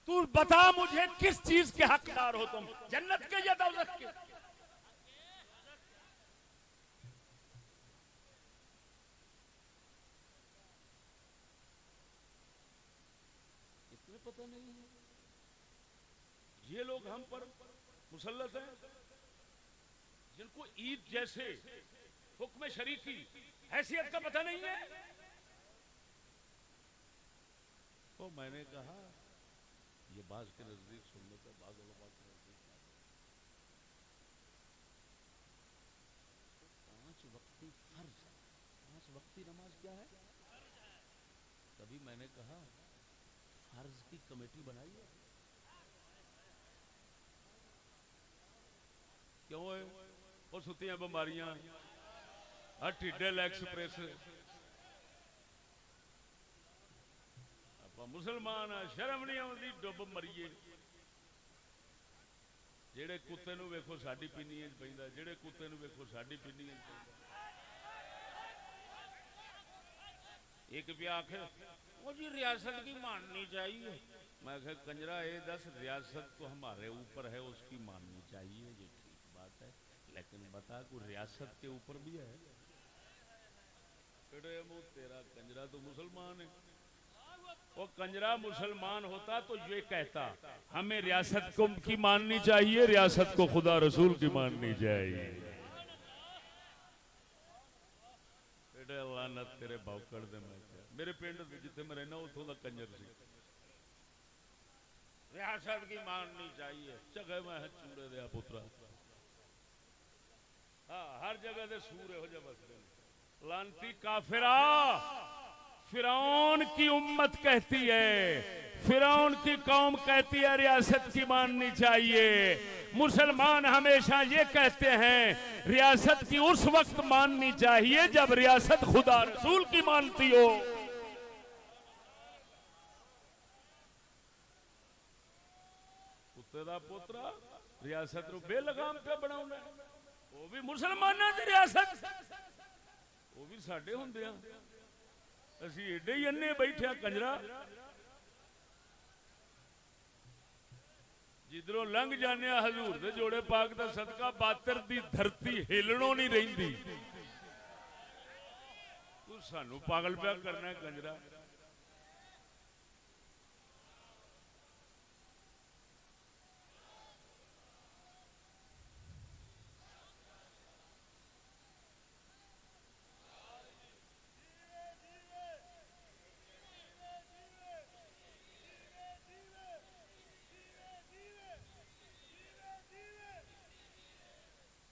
تو بتا مجھے کس چیز کے حقدار ہو تم جنت کے یا دوزخ کے. اتنے پتہ نہیں ہے. یہ لوگ ہم پر مسلط ہیں جن کو عید جیسے حکم شریعتی حیثیت کا پتہ نہیں ہے. تو میں نے کہا یہ بعض کے نزدیک سنت ہے بعض علماء کے نزدیک 5 وقتی فرض ہے. 5 وقتی نماز کیا ہے؟ تبھی میں نے کہا فرض کی کمیٹی بنائی ہے. کیوں ہے وہ ستی ہیں بیماریاں ٹھڈل ایکسپریس مسلمان شرم نہیں آتی ڈب مریے جہے کتے نو ویکھو ساڈی پینی پہ جہے کتے نو ویکھو ساڈی پینی ایک بھی آخر وہ جی ریاست کی ماننی چاہیے میں کہ کنجرا یہ دس ریاست تو ہمارے اوپر ہے اس کی ماننی چاہیے یہ ٹھیک بات ہے لیکن بتا کوئی ریاست کے اوپر بھی ہے تیرا کنجرا تو مسلمان ہے وہ کنجرا مسلمان ہوتا تو یہ کہتا ہمیں ریاست کو کی ماننی چاہیے ریاست کو خدا رسول کی ماننی چاہیے لعنت تیرے باوکڑ دے میں میرے پنڈ جتنے میں رہنا اتوں کا کنجر سی ریاست کی ماننی چاہیے جگہ میں چوڑے دیا پترا ہاں ہر جگہ دے سور ہو جا بس لانتی کافرہ فرعون کی امت کہتی ہے فرعون کی قوم کہتی ہے ریاست کی ماننی چاہیے مسلمان ہمیشہ یہ کہتے ہیں ریاست کی اس وقت ماننی چاہیے جب ریاست خدا رسول کی مانتی ہو کتے دا پوترا ریاست رو بے لگام پہ بناؤنا وہ بھی مسلمانوں کی ریاست وہ بھی ساڈے ہوندے ہیں اسی ایڈے ہی انے بیٹھے کنجرا جدھروں لنگ جانے حضور دے جوڑے پاک دا صدقہ باطر دی دھرتی ہلنوں نہیں رہندی تو سانو پاگل پیا کرنا ہے کنجرا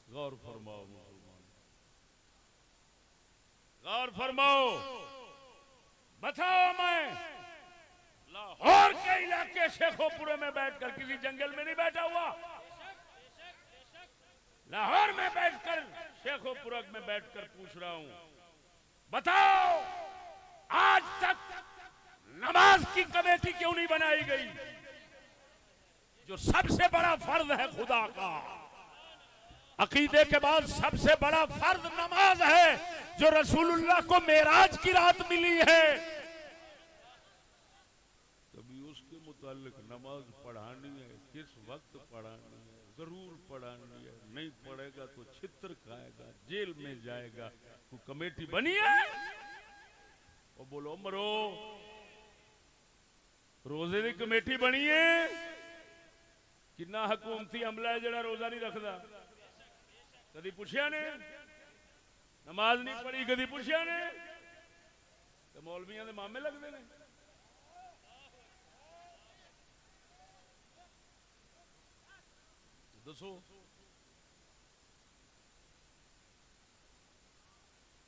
غور فرماؤ مسلمان غور فرماؤ بتاؤ میں لاہور کے علاقے شیخو پورے میں بیٹھ کر کسی جنگل میں نہیں بیٹھا ہوا لاہور میں بیٹھ کر شیخو پورے میں بیٹھ کر پوچھ رہا ہوں بتاؤ آج تک نماز کی کمیٹی کیوں نہیں بنائی گئی جو سب سے بڑا فرض ہے خدا کا عقیدے کے بعد سب سے بڑا فرض نماز ہے جو رسول اللہ کو معراج کی رات ملی ہے کبھی اس کے متعلق نماز پڑھانی ہے کس وقت پڑھانی ہے ضرور پڑھانی ہے نہیں پڑھے گا تو چھتر کھائے گا جیل میں جائے گا کوئی کمیٹی بنی ہے وہ بولو مرو روزے دی کمیٹی بنی ہے کنا حکومتی عملہ ہے جڑا روزہ نہیں رکھدا کدی پوچھیا نے نماز نہیں پڑھی کدی پوچھیا نے تو مولویاں دے مامے لگتے ہیں دسو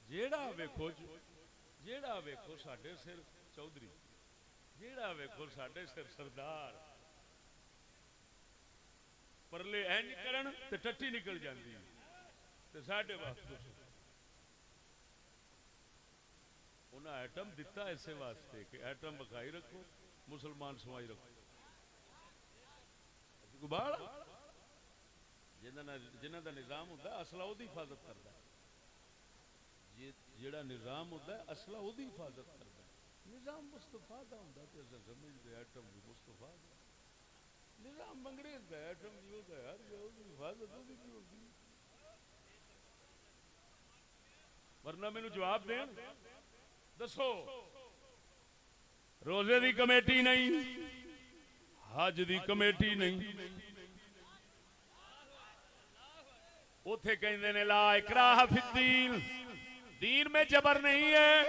جیڑا ویکھو ساڈے سر چودھری جیڑا ویکھو ساڈے سر سردار پرلے اینج کرن تے ٹٹی نکل جاندی تے ساڈے واسطے انہاں ایٹم دتا ایسے واسطے کہ ایٹم بکائی رکھو مسلمان سمائی رکھو گباڑ جنہاں دا نظام ہوندا ہے اسلحہ دی حفاظت کردا ہے جیڑا نظام ہوندا ہے اسلحہ دی حفاظت کردا ہے نظام مصطفیٰ دا ہوندا تے اساں سمجھدے ایٹم بھی مصطفیٰ دا نظام انگریز دا ایٹم نہیں ہوتا یار یہ حفاظت ہوگی کی ہوگی ورنہ مینوں جواب دیں دسو روزے دی کمیٹی نہیں حج دی کمیٹی نہیں اوتھے کہندے نے لا اکراہ فی الدین دین میں جبر نہیں ہے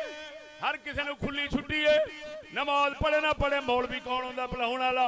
ہر کسی نے کھلی چھٹی ہے نماز پڑھے نہ پڑھے مولوی کون ہوندا پڑھاون والا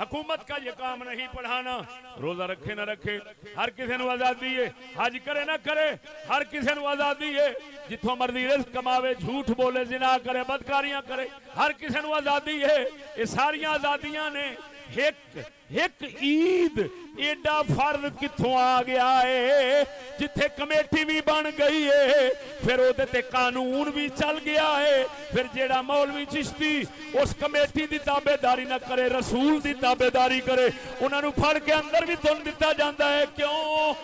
حکومت کا یہ کام نہیں پڑھانا روزہ رکھے نہ رکھے ہر کسی نے آزادی ہے حج کرے نہ کرے ہر کسی نے آزادی ہے جتھوں مرضی رزق کماوے جھوٹ بولے زنا کرے بدکاریاں کرے ہر کسی نے آزادی ہے یہ ساری آزادیاں نے ایک عید ایڈا فرض کتھوں آ گیا ہے جتھے کمیٹی بھی بن گئی ہے پھر او دے تے قانون بھی چل گیا ہے. پھر جیڑا مولوی چشتی اس کمیٹی دی تابع داری نہ کرے رسول دی تابع داری کرے انہاں نو پھڑ کے اندر بھی تن دتا جاندا ہے. کیوں؟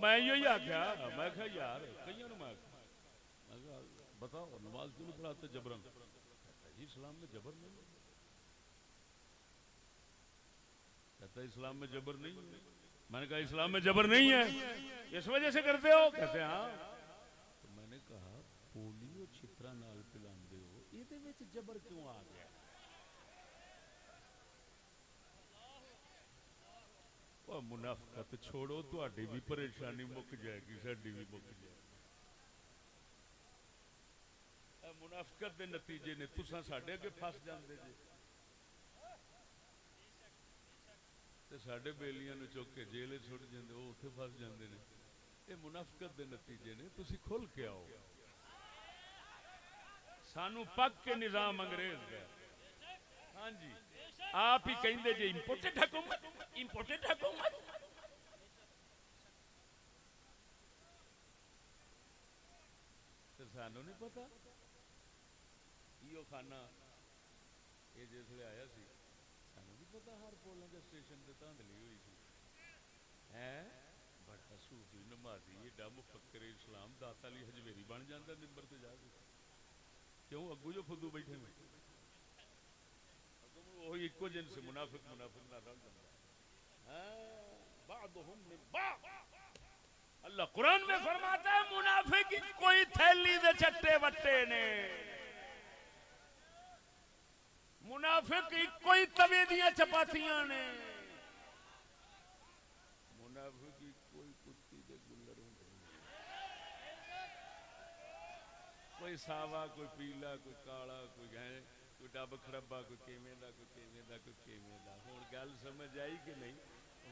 میں یہی آخیا میں کہا یار کئی میں بتاؤ نماز کیوں نہیں پڑھاتے جبرن؟ جی اسلام میں جبر نہیں. کہتا ہے اسلام میں جبر نہیں ہے. میں نے کہا اسلام میں جبر نہیں ہے اس وجہ سے کرتے ہو؟ کہتے ہیں ہاں. تو میں نے کہا پولیو چھترا نال پلاندے ہو یہ جبر کیوں آ گیا؟ منافقت چھوڑو تہاڈی بھی پریشانی مک جائے گی ساڈی بھی مک جائے گی. منافقت دے نتیجے نے تساں ساڈے اگے پھس جاندے جے تے ساڈے بیلیاں نو چک کے جیل چھڑ جاندے او اوتھے پھس جاندے نے. اے منافقت دے نتیجے نے. تسی کھل کے آؤ. سانو پک کے نظام انگریز دا. ہاں جی آپ ہی کہندے جے امپورٹڈ حکومت امپورٹڈ حکومت. سانو نہیں پتا یہ کھانا یہ جسے آیا سی سانو نہیں پتا ہر پولنگ اسٹیشن سے دھاندلی ہوئی سی ہے. بڑا صوفی نمازی ایڈا مفکر اسلام داتا علی حجویری بن جاتا ممبر تے جا کے. کیوں اگو جو فدو بیٹھے میں وہی ایکو جن سے منافق منافق نہ رل جاتا. بعضهم من بعض. اللہ قرآن میں فرماتا ہے منافق کوئی تھیلی دے چٹے وٹے نے. منافق کوئی توی دیاں چپاتیاں نے. منافق کوئی کتی دے گلر ہوندے. کوئی ساوا کوئی پیلا کوئی کالا کوئی گہے کوئی ڈب خربا کوئی کیویں دا کوئی کیویں دا کوئی کیویں دا. ہن گل سمجھ آئی کہ نہیں؟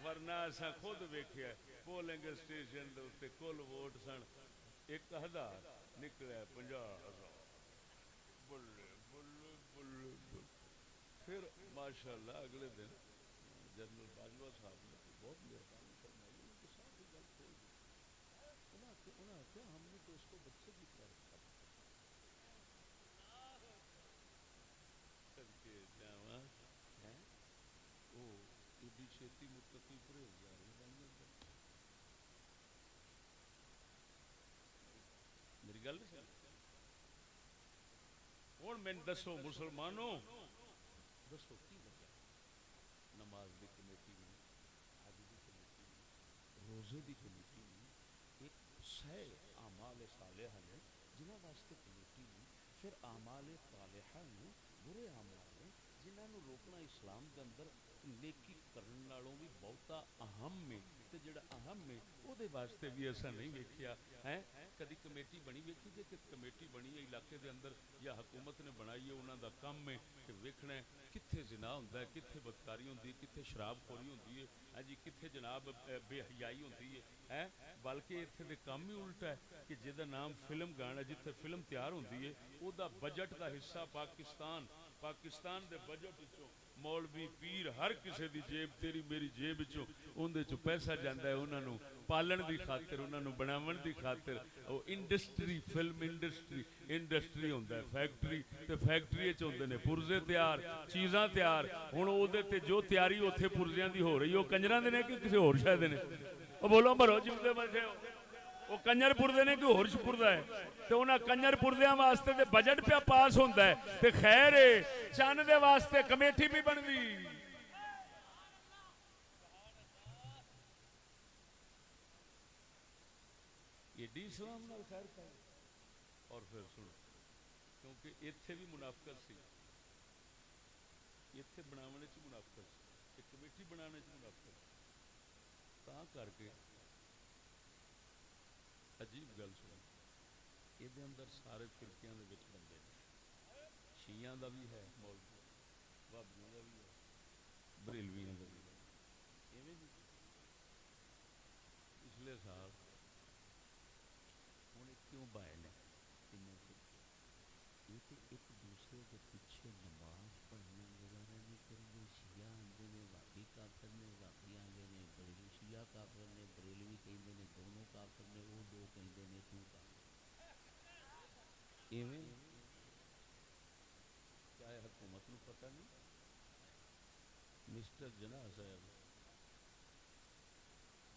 ورنہ اساں خود ویکھیا پولنگ اسٹیشن دے اوتے کل ووٹ سن 1000 نکلے 50,000. بلے بلے بلے بلے. پھر ماشاءاللہ اگلے دن جنرل باجوہ صاحب نے بہت مہربانی فرمائی. ان کے ساتھ ہی گل کھول دی. انہوں نے کہا ہم نے تو اس کو بچے کی طرح رکھا تھا. صدقے جاواں ہیں وہ ایڈی چھیتی متقی پرہیزگار بن جاتا. میری گل نہیں سمجھ. ہوں میں دسو مسلمانوں دسو کی وجہ نماز دی کمیٹی نہیں حج دی کمیٹی نہیں روزے دی کمیٹی نہیں. ایک سہ اعمال صالحہ نے جنہاں واسطے کمیٹی نہیں. پھر اعمال طالحہ نے برے اعمال نے جنہاں نو روکنا اسلام دے اندر نیکی کرن نالوں بھی بہتا اہم ہے. تے جڑا اہم ہے او دے واسطے بھی ایسا نہیں ویکھیا ہے. کدی کمیٹی بنی ویکھی جے کہ کمیٹی بنی ہے علاقے دے اندر یا حکومت نے بنائی ہے انہاں دا کم ہے کہ ویکھنا ہے کتھے زنا ہوندا ہے کتھے بدکاری ہوندی ہے کتھے شراب خوری ہوندی ہے ہاں جی کتھے جناب بے حیائی ہوندی ہے. بلکہ اتنے دے کام ہی الٹا ہے کہ جہاں نام فلم گانا جتھے فلم تیار ہوندی ہے او دا بجٹ دا حصہ پاکستان دے بجٹ وچوں مولوی پیر ہر کسے دی جیب تیری میری جیب وچوں اون چ پیسہ جاندا ہے انہاں نو پالن دی خاطر انہاں نو بناون دی خاطر. او انڈسٹری فلم انڈسٹری ہوندا ہے فیکٹری تے فیکٹری وچ ہوندے نے پرزے تیار چیزاں تیار. ہن او دے تے جو تیاری اوتھے پرزیاں دی ہو رہی او کنجراں دے نے کہ کسے ہور شے دے نے؟ او بولو مرو جمدے بیٹھے ہو وہ کنجر پردے نے کہ ہورش پردہ ہے. تو انہاں کنجر پردیاں واسطے تے بجٹ پہ پاس ہوندہ ہے تے خیر چند دے واسطے کمیٹی بھی بن دی. یہ ڈی اسلام نال خیر کا. اور پھر سنو کیونکہ ایتھے بھی منافقت سی ایتھے بناونے چ منافقت سی کمیٹی بنانے چ منافقت سی. تا کر کے عجیب گل سن یہ اندر سارے فرقیاں دے وچ بندے نے، شیعیاں دا بھی ہے مولوی، وہابیاں دا بھی ہے، بریلویاں دا بھی ہے، ایویں جی پچھلے سال ہوں کیوں بائے نے تینوں فرقے، یہ تو ایک دوسرے کے پیچھے نماز پڑھنا گزارا نہیں کرتے، شیعہ آتے ہیں وہابی کافر نے، وہابی آتے ہیں بریلوی، شیعہ کافر نے، بریلوی کہتے ہیں دونوں کافر نے، وہ دو کہتے ہیں تو کافر، ایویں چاہے حکومت نو پتہ نہیں۔ مسٹر جناح صاحب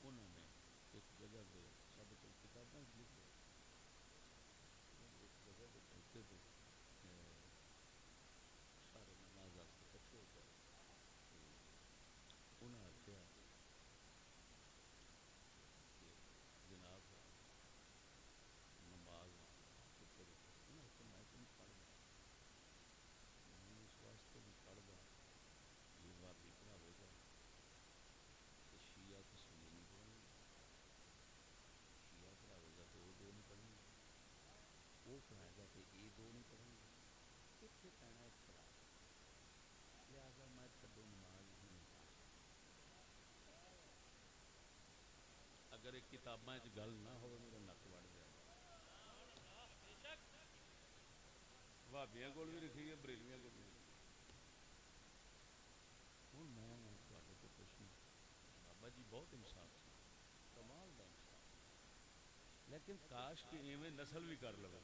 انہوں نے ایک جگہ پہ سب کو کتابیں لکھے، ایک جگہ پہ بیٹھے تھے سارے نماز کٹھے ہو گئے، انہوں نے آخیا کہ جناب نماز پڑھو، انہوں نے آخیا میں تو نہیں پڑھتا، میں اس واسطے نہیں پڑھتا جی بھابی پڑھاوے گا تو شیعہ تو سنی نہیں پڑھیں گے، شیعہ پڑھاوے گا تو وہ دو نہیں پڑھیں گے، وہ پڑھائے گا تو یہ دو نہیں پڑھیں گے، اتنے پینا اختلاف، لہٰذا میں تھڈو نماز ہی نہیں پڑھ سکتا، اگر ایک کتاباں گل نہ ہو میرا نک وڑ جائے، بھابیاں کول بھی لکھی ہے بریلویاں کول بھی لکھی۔ ہوں میں تھوڑے تو پوچھنا بابا جی بہت انصاف سی، کمال دا انصاف، لیکن کاش کہ ایویں نسل بھی کر لو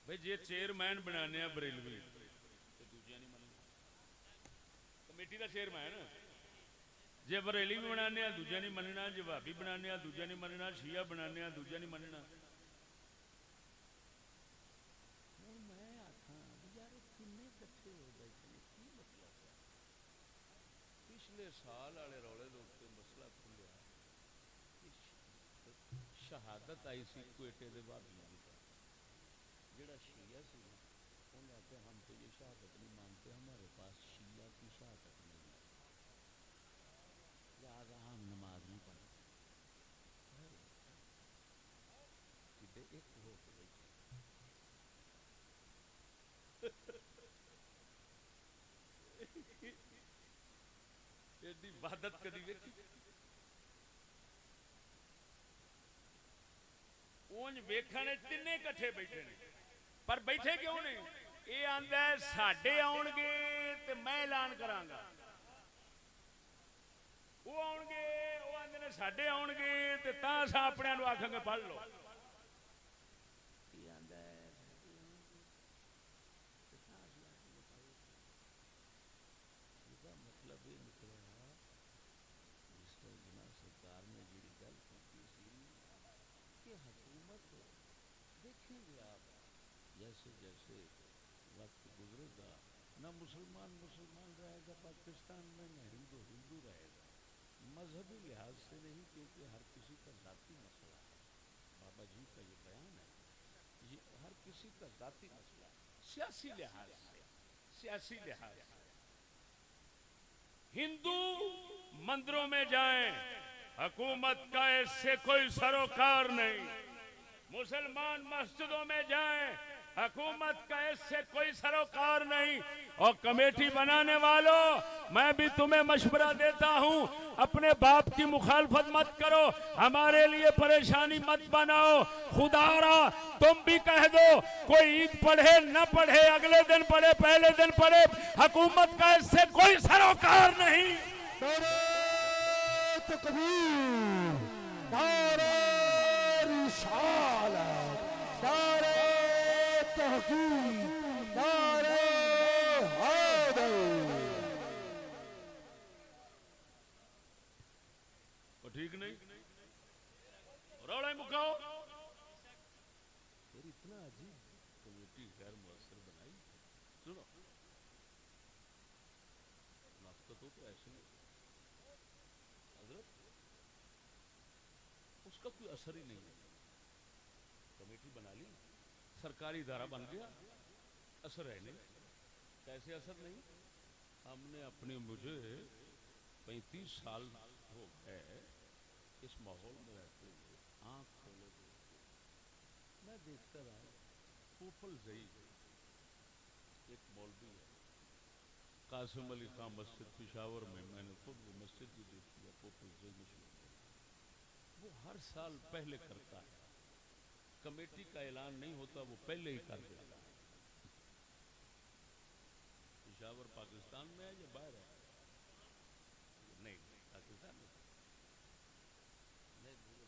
بھائی جی چیئرمین بنانے بریلوی تو دوجیا نہیں مننا، کمیٹی کا چیئرمین جی بریلی بھی بنانے دوجا نہیں مننا، جی بھابی بنانے دوجا نہیں مننا، شیعہ بنانے دوجا نہیں مننا۔ ہوں میں آخا یار کنے کٹھے ہو بیٹھے کی مطلب ہے؟ پچھلے سال والے رولے کے مسئلہ کھلیا کہ شہادت آئی سی کوئٹے دے بھابیاں کی طرف، جڑا شیعہ سی نا انہوں نے آخیا ہم تو یہ شہادت نہیں مانتے، ہمارے پاس شیعہ کی شہادت نہیں ہے، لہٰذا ہم نماز نہیں پڑھتے، کڈے ایک ہو کے بیٹھے ایڈی وحدت کدی ویکھی؟ اونج ویکھنے تینے کٹھے بیٹھے نے، پر بیٹھے کیوں نے؟ یہ آندا ہے ساڈے آن گے تے میں اعلان کراں گا، وہ آن گے وہ آندے نے ساڈے آن گے تے تاں اساں اپنے نوں آکھاں گے پڑھ لو، یہ آندا ہے ساڈے آن گے تے تاں اساں آکھاں گے پڑھ لو، یہ مطلب یہ نکلا مسٹر جناح سرکار نے جڑی گل کی سی کہ حکومت دیکھیں گے آپ جیسے جیسے وقت گزرے گا نہ مسلمان مسلمان رہے گا پاکستان میں، نہ ہندو ہندو رہے گا، مذہبی لحاظ سے نہیں کیونکہ ہر کسی کا ذاتی مسئلہ ہے، بابا جی کا یہ بیان ہے، یہ ہر کسی کا ذاتی مسئلہ ہے، سیاسی لحاظ سے، سیاسی لحاظ سے ہندو مندروں میں جائیں حکومت کا اس سے کوئی سروکار نہیں، مسلمان مسجدوں میں جائیں حکومت کا اس سے کوئی سروکار نہیں، اور کمیٹی بنانے والوں میں بھی تمہیں مشورہ دیتا ہوں اپنے باپ کی مخالفت مت کرو، ہمارے لیے پریشانی مت بناؤ، خدا را تم بھی کہہ دو کوئی عید پڑھے نہ پڑھے اگلے دن پڑھے پہلے دن پڑھے حکومت کا اس سے کوئی سروکار نہیں۔ نعرہ تکبیر، نعرہ رسالت، نعرہ تحقیق، نعرہ حیدر۔ ٹھیک نہیں روڑے مکاؤ، پھر اتنا عجیب کمیٹی غیر مؤثر بنائی، سنو منافقت ہو تو ایسے ہی حضرت اس کا کوئی اثر ہی نہیں ہے، کمیٹی بنا لی سرکاری ادارہ بن گیا، اثر ہے نہیں، کیسے اثر نہیں؟ ہم نے اپنے مجھے 35 سال ہو گئے اس ماحول میں رہتے ہوئے آنکھ کھولے ہوئے میں دیکھتا رہا پوپل زئی ایک مولوی ہے قاسم علی خان مسجد پشاور میں نے خود وہ مسجد بھی دیکھی ہے پوپل زئی مشہور وہ ہر سال پہلے کرتا ہے کمیٹی کا اعلان نہیں ہوتا وہ پہلے ہی کر دیتا ہے پشاور پاکستان میں ہے یا باہر ہے نہیں پاکستان میں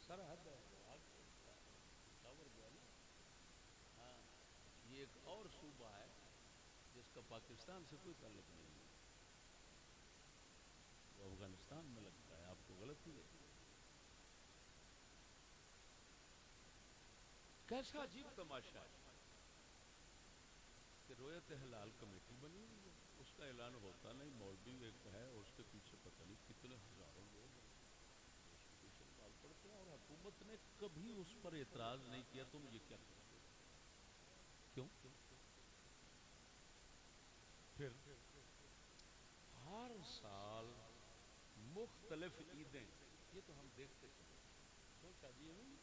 سرحد ہے پشاور جو ہے نا ہاں یہ ایک اور صوبہ ہے جس کا پاکستان سے کوئی تعلق نہیں ہے وہ افغانستان میں لگتا ہے آپ کو غلطی ہے کیسا عجیب تماشا ہے کہ رویت حلال کمیٹی بنی ہوئی ہے اس کا اعلان ہوتا نہیں مولوی ایک ہے اور اس کے پیچھے پتہ نہیں کتنے ہزاروں لوگ ہیں پڑتے ہیں اور حکومت نے کبھی اس پر اعتراض نہیں کیا تم یہ کیا کرتے کیوں پھر ہر سال مختلف عیدیں یہ تو ہم دیکھتے چلے شادی نہیں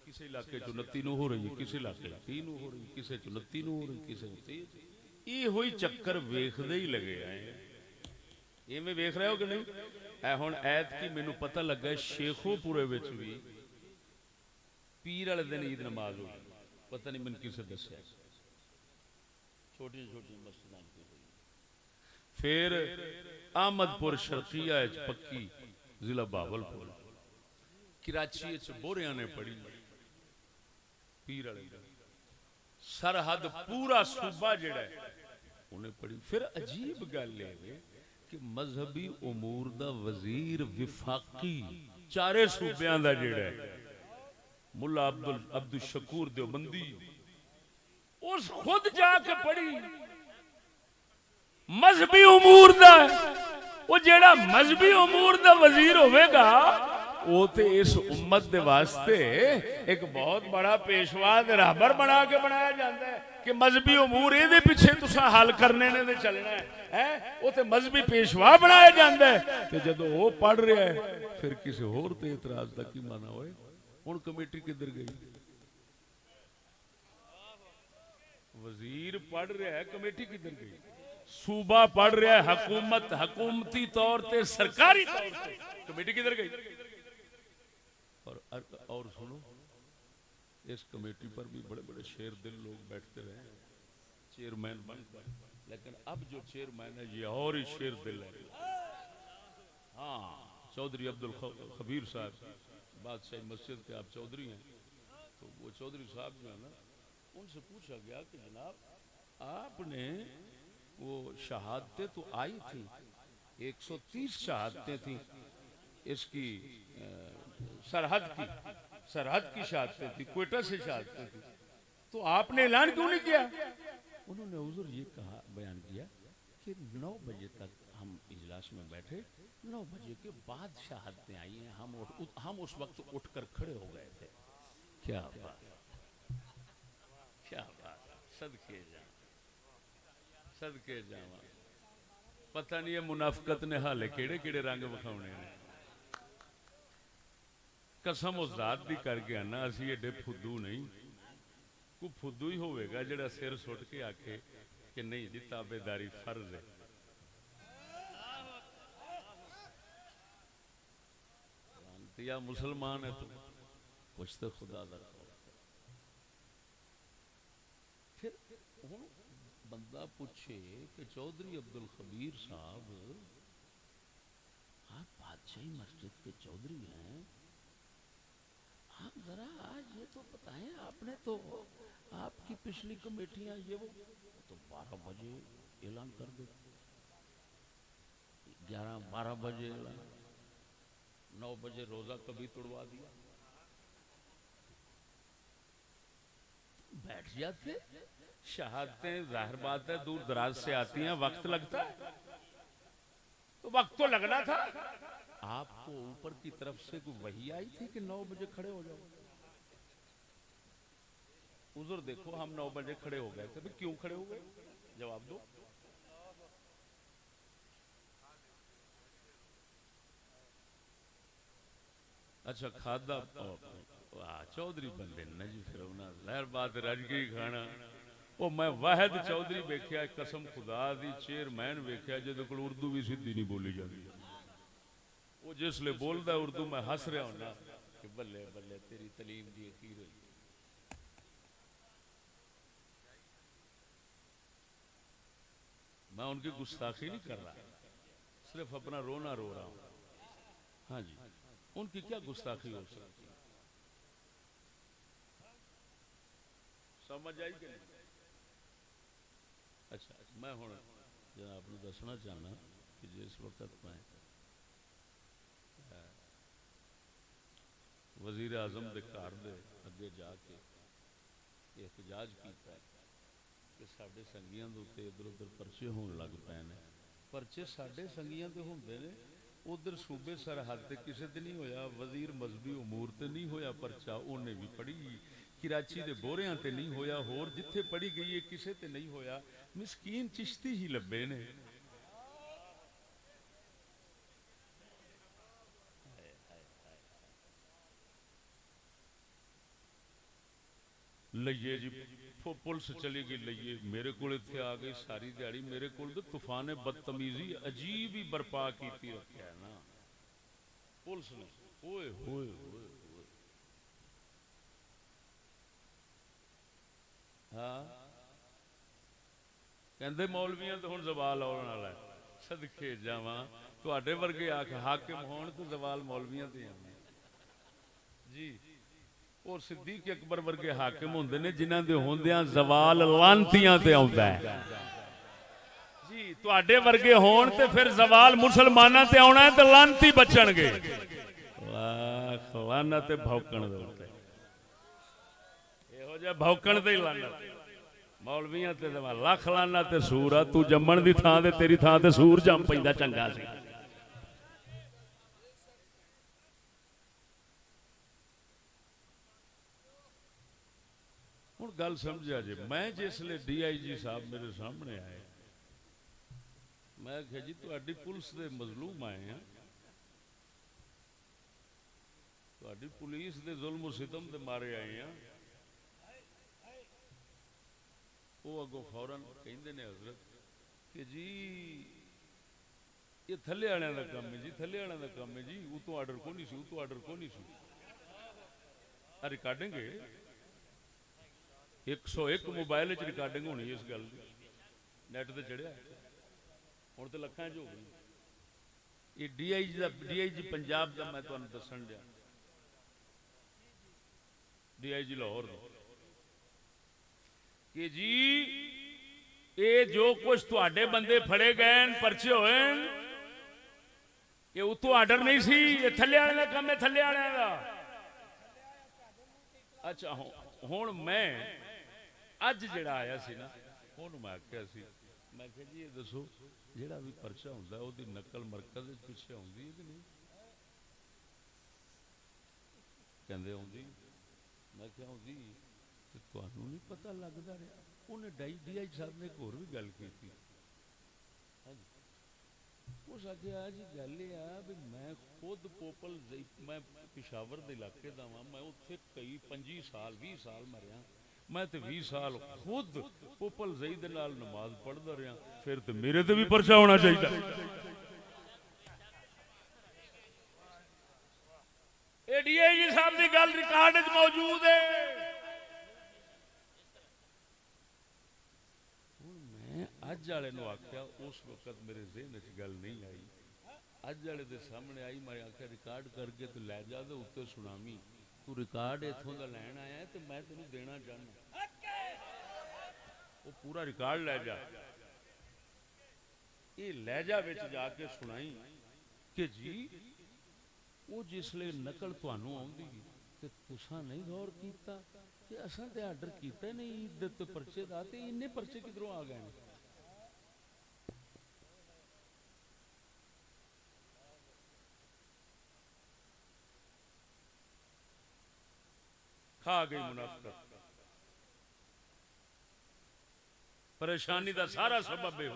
کسی علاقے 29 نو ہو رہی ہے کسی علاقے 3 نو ہو رہی ہے کسی 29 نو ہو رہی کسی 30 یہ ہوئی چکر ویکھدے ہی لگے آئے یہ میں ویکھ رہے ہو کہ نہیں اے ہن ایت کی مینوں پتہ لگا شیخو پورے وچ بھی پیر والے دن عید نماز ہوئی پتہ نہیں من کسے دسیا چھوٹی چھوٹی مسجداں کی ہوئی پھر احمد پور شرقیہ وچ پکی ضلع بہاولپور کراچی وچ بوریاں نے پڑھی پیر والے سرحد پورا صوبہ جڑا ہے انہیں پڑھی پھر عجیب گل ہے کہ مذہبی امور دا وزیر وفاقی چارے صوبیاں دا جڑا ہے ملا عبد الشکور دیوبندی اس خود جا کے پڑھی مذہبی امور دا وہ جڑا مذہبی امور دا وزیر ہوئے گا وہ تے اس امت دے واسطے ایک بہت بڑا پیشوا دے راہبر بنا کے بنایا جاتا ہے کہ مذہبی امور اے دے پیچھے تساں حل کرنے نے چلنا ہے وہ تے مذہبی پیشوا بنایا جاتا ہے کہ جدوں وہ پڑھ رہا ہے پھر کسی اور تے اعتراض دا کی مانا ہوئے ہن کمیٹی کدھر گئی وزیر پڑھ رہا ہے کمیٹی کدھر گئی صوبہ پڑھ رہا ہے حکومت حکومتی طور تے سرکاری طور تے کمیٹی کدھر گئی اور سنو اس کمیٹی پر بھی بڑے بڑے شیر دل لوگ بیٹھتے رہے چیئرمین بن گئے لیکن اب جو چیئرمین ہے یہ اور ہی شیر دل ہے ہاں چودھری عبد الخبیر صاحب بادشاہ مسجد کے آپ چودھری ہیں تو وہ چودھری صاحب جو ہے نا ان سے پوچھا گیا کہ جناب آپ نے وہ شہادتیں تو آئی تھی 130 شہادتیں تھیں اس کی سرحد کی شہادتیں تھی کوئٹہ سے شہادتیں تھی تو آپ نے اعلان کیوں نہیں کیا انہوں نے حضور یہ کہا بیان کیا کہ 9 بجے تک ہم اجلاس میں بیٹھے 9 بجے کے بعد شہادتیں آئی ہیں ہم اس وقت اٹھ کر کھڑے ہو گئے تھے کیا بات صدقے جاواں پتہ نہیں ہے منافقت نے حالے کیڑے کیڑے رنگ وکھاونے نے قسم و ذات دی کر کے آنا اسی ایڈے پھدو نہیں کو پھدو ہی ہوئے گا جڑا سر سٹ کے آکھے کہ نہیں جی تابعداری فرض ہے یا مسلمان ہے تو کچھ تو خدا دا پھر بندہ پوچھے کہ چودھری عبد الخبیر صاحب آپ بادشاہی مسجد کے چودھری ہیں آپ ذرا آج یہ تو بتائیں آپ نے تو آپ کی پچھلی کمیٹیاں یہ وہ تو 12 بجے اعلان کر دے 11-12 بجے اعلان 9 بجے روزہ کبھی توڑوا دیا بیٹھ جاتے شہادتیں ظاہر بات ہے دور دراز سے آتی ہیں وقت لگتا ہے تو وقت تو لگنا تھا آپ کو اوپر کی طرف سے کوئی وحی آئی تھی کہ 9 بجے کھڑے ہو جاؤ حضور دیکھو ہم 9 بجے کھڑے ہو گئے تھے کیوں کھڑے ہو گئے جواب دو اچھا کھادا چودھری بندے نا جی پھر انہاں ظاہر بات رج کے ہی کھانا وہ میں واحد چودھری ویکھیا قسم خدا دی چیئرمین ویکھیا جے کول اردو بھی سیدھی نہیں بولی جاندی وہ جس لے بولدا اردو میں ہس رہا ہونا کہ بلے بلے تیری تعلیم دی اخیر ہوئی میں ان کی گستاخی نہیں کر رہا صرف اپنا رونا رو رہا ہوں ہاں جی ان کی کیا گستاخی ہو سکتی سمجھ آئی کہ نہیں اچھا میں ہوں جناب نے دسنا چاہنا کہ جس وقت میں وزیر اعظم دے گھر دے اگے جا کے احتجاج کیتا ہے کہ ساڈے سنگیاں دے اوتے ادھر ادھر پرچے ہون لگ پے نے پرچے ساڈے سنگیاں تے ہوندے نے ادھر صوبے سرحد تے کسے تے نہیں ہویا وزیر مذہبی امور تے نہیں ہویا پرچہ اونے بھی پڑھی کراچی دے بوریاں تے نہیں ہویا ہور جتھے پڑھی گئی ہے کسے تے نہیں ہویا مسکین چشتی ہی لبے نے لئیے جی پولیس چلی گئی لئیے میرے کول اتنے آ گئی ساری دیہڑی میرے کول تو طوفان بدتمیزی عجیب ہی برپا کیتی رکھا ہے نا پولیس نے ہوئے ہوئے ہوئے ہوئے ہاں کہندے مولویاں تو ہن زوال آن والا ہے صدقے جاواں تواڈے ورگے آ کے حاکم ہون تو زوال مولویاں تے آنا جی اور صدیق اکبر ورگے حاکم ہوندے نے جنہاں دے ہوندیاں زوال لانتیاں تے آوندا ہے جی تواڈے ورگے ہون تے پھر زوال مسلماناں تے آونا ہے تے لانتی بچن گے واہ لعنت تے بھوکن دے اوتے ایہو جے بھوکن تے ہی لعنت مولویاں تے لاکھ لعنت تے سورا تو جمن دی تھاں تے تیری تھاں تے سور جم پیندا چنگا سی ہوں گل سمجھا جی میں جسے ڈی آئی جی صاحب میرے سامنے آئے میں کہ جی تہاڈی پولیس دے مظلوم آئے ہیں تہاڈی پولیس دے ظلم و ستم دے مارے آئے ہیں وہ اگوں فوراً کہندے نے حضرت کہ جی یہ تھلے والوں کا کام ہے جی تھلے والوں کا کام ہے جی وہ تو آرڈر کو نہیں سی وہ تو آرڈر کو نہیں سی ریکارڈنگ ہے 101 موبائل ریکارڈنگ ہونی اس گل کی نیٹ تے چڑھیا ہوں تو لکھاں ہو گئی یہ ڈی آئی جی پنجاب کا میں تمہیں دسن دیا ڈی آئی جی لاہور کہ جی یہ جو کچھ تواڈے بندے پھڑے گئے پرچے ہوئے یہ اتو آرڈر نہیں سی یہ تھلے والے کا کام ہے تھلے والے کا اچھا ہوں میں اج جڑا آیا سی نا انہوں میں آخیا سی میں کہ جی یہ دسو جڑا بھی پرچہ ہوندا او دی نقل مرکز پیچھے آندی ہے کہ نہیں کہندے آندی میں کیا آندی تے تانوں نہیں پتہ لگدا رہیا انہیں ڈی آئی صاحب نے ایک اور بھی گل کی اس آخیا جی گل یہ ہے بھی میں خود پوپل میں پشاور دے علاقے دا ہاں میں اتنے کئی 25 سال 20 سال مریا میں تے 20 سال خود پوپل زئی دے نال نماز پڑھدا رہیا پھر تے میرے تے بھی پرچہ ہونا چاہیے اے ڈی آئی جی صاحب دی گل ریکارڈ وچ موجود ہے اج والے نو آخیا اس وقت میرے ذہن وچ گل نہیں آئی اج والے دے سامنے آئی میں آخیا ریکارڈ کر کے تو لے جا تو اتنے سنامی تو ریکارڈ اتوں کا لین آیا تو میں تینوں دینا چاہنا وہ پورا ریکارڈ لے جا یہ لہجہ وچ جا کے سنائی کہ جی وہ جسلے نقل تانوں آوندی تے تساں نہیں غور کیتا کہ اساں تے آرڈر کیتا نہیں عید دے پرچے دا تے اننے پرچے کدھروں آ گئے کھا گئی منافقت پریشانی دا سارا سبب ہے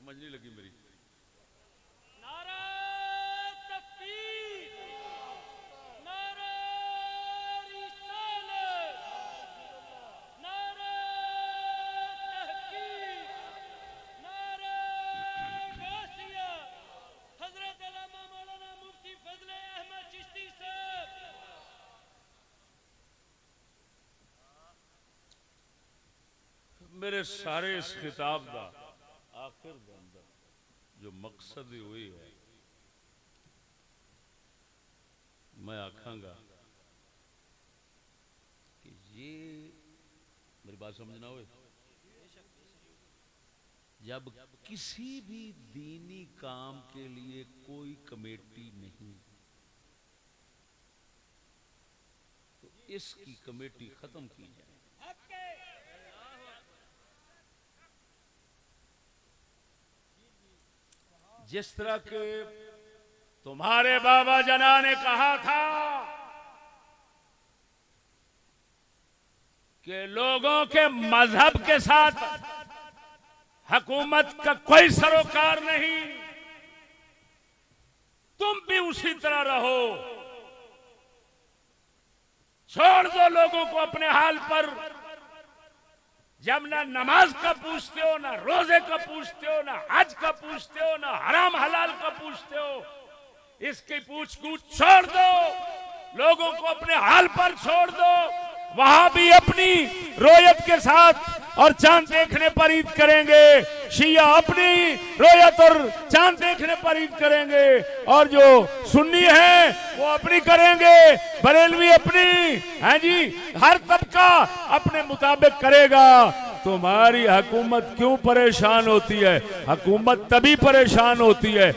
سمجھ نہیں لگی میری. نعرہ تکبیر، نعرہ رسالت، نعرہ تحقیق، نعرہ غوثیہ، حضرت علامہ مولانا مفتی فضل احمد چشتی صاحب. میرے سارے اس خطاب دا آخر دے اندر جو مقصد ہوئی ہے میں آکھاں گا کہ یہ میری بات سمجھنا ہوئے جب کسی بھی دینی کام کے لیے کوئی کمیٹی نہیں تو اس کی کمیٹی ختم کی جائے. جس طرح کہ تمہارے بابا جنا نے کہا تھا کہ لوگوں کے مذہب کے ساتھ حکومت کا کوئی سروکار نہیں، تم بھی اسی طرح رہو، چھوڑ دو لوگوں کو اپنے حال پر. جب نہ نماز کا پوچھتے ہو، نہ روزے کا پوچھتے ہو، نہ حج کا پوچھتے ہو، نہ حرام حلال کا پوچھتے ہو، اس کی پوچھ گچھ چھوڑ دو، لوگوں کو اپنے حال پر چھوڑ دو. وہاں بھی اپنی رویت کے ساتھ اور چاند دیکھنے پر عید کریں گے، شیعہ اپنی رویت اور چاند دیکھنے پر عید کریں گے، اور جو سنی ہیں وہ اپنی کریں گے، بریلوی اپنی، ہاں جی ہر طبقہ اپنے مطابق کرے گا. تمہاری حکومت کیوں پریشان ہوتی ہے؟ حکومت تبھی پریشان ہوتی ہے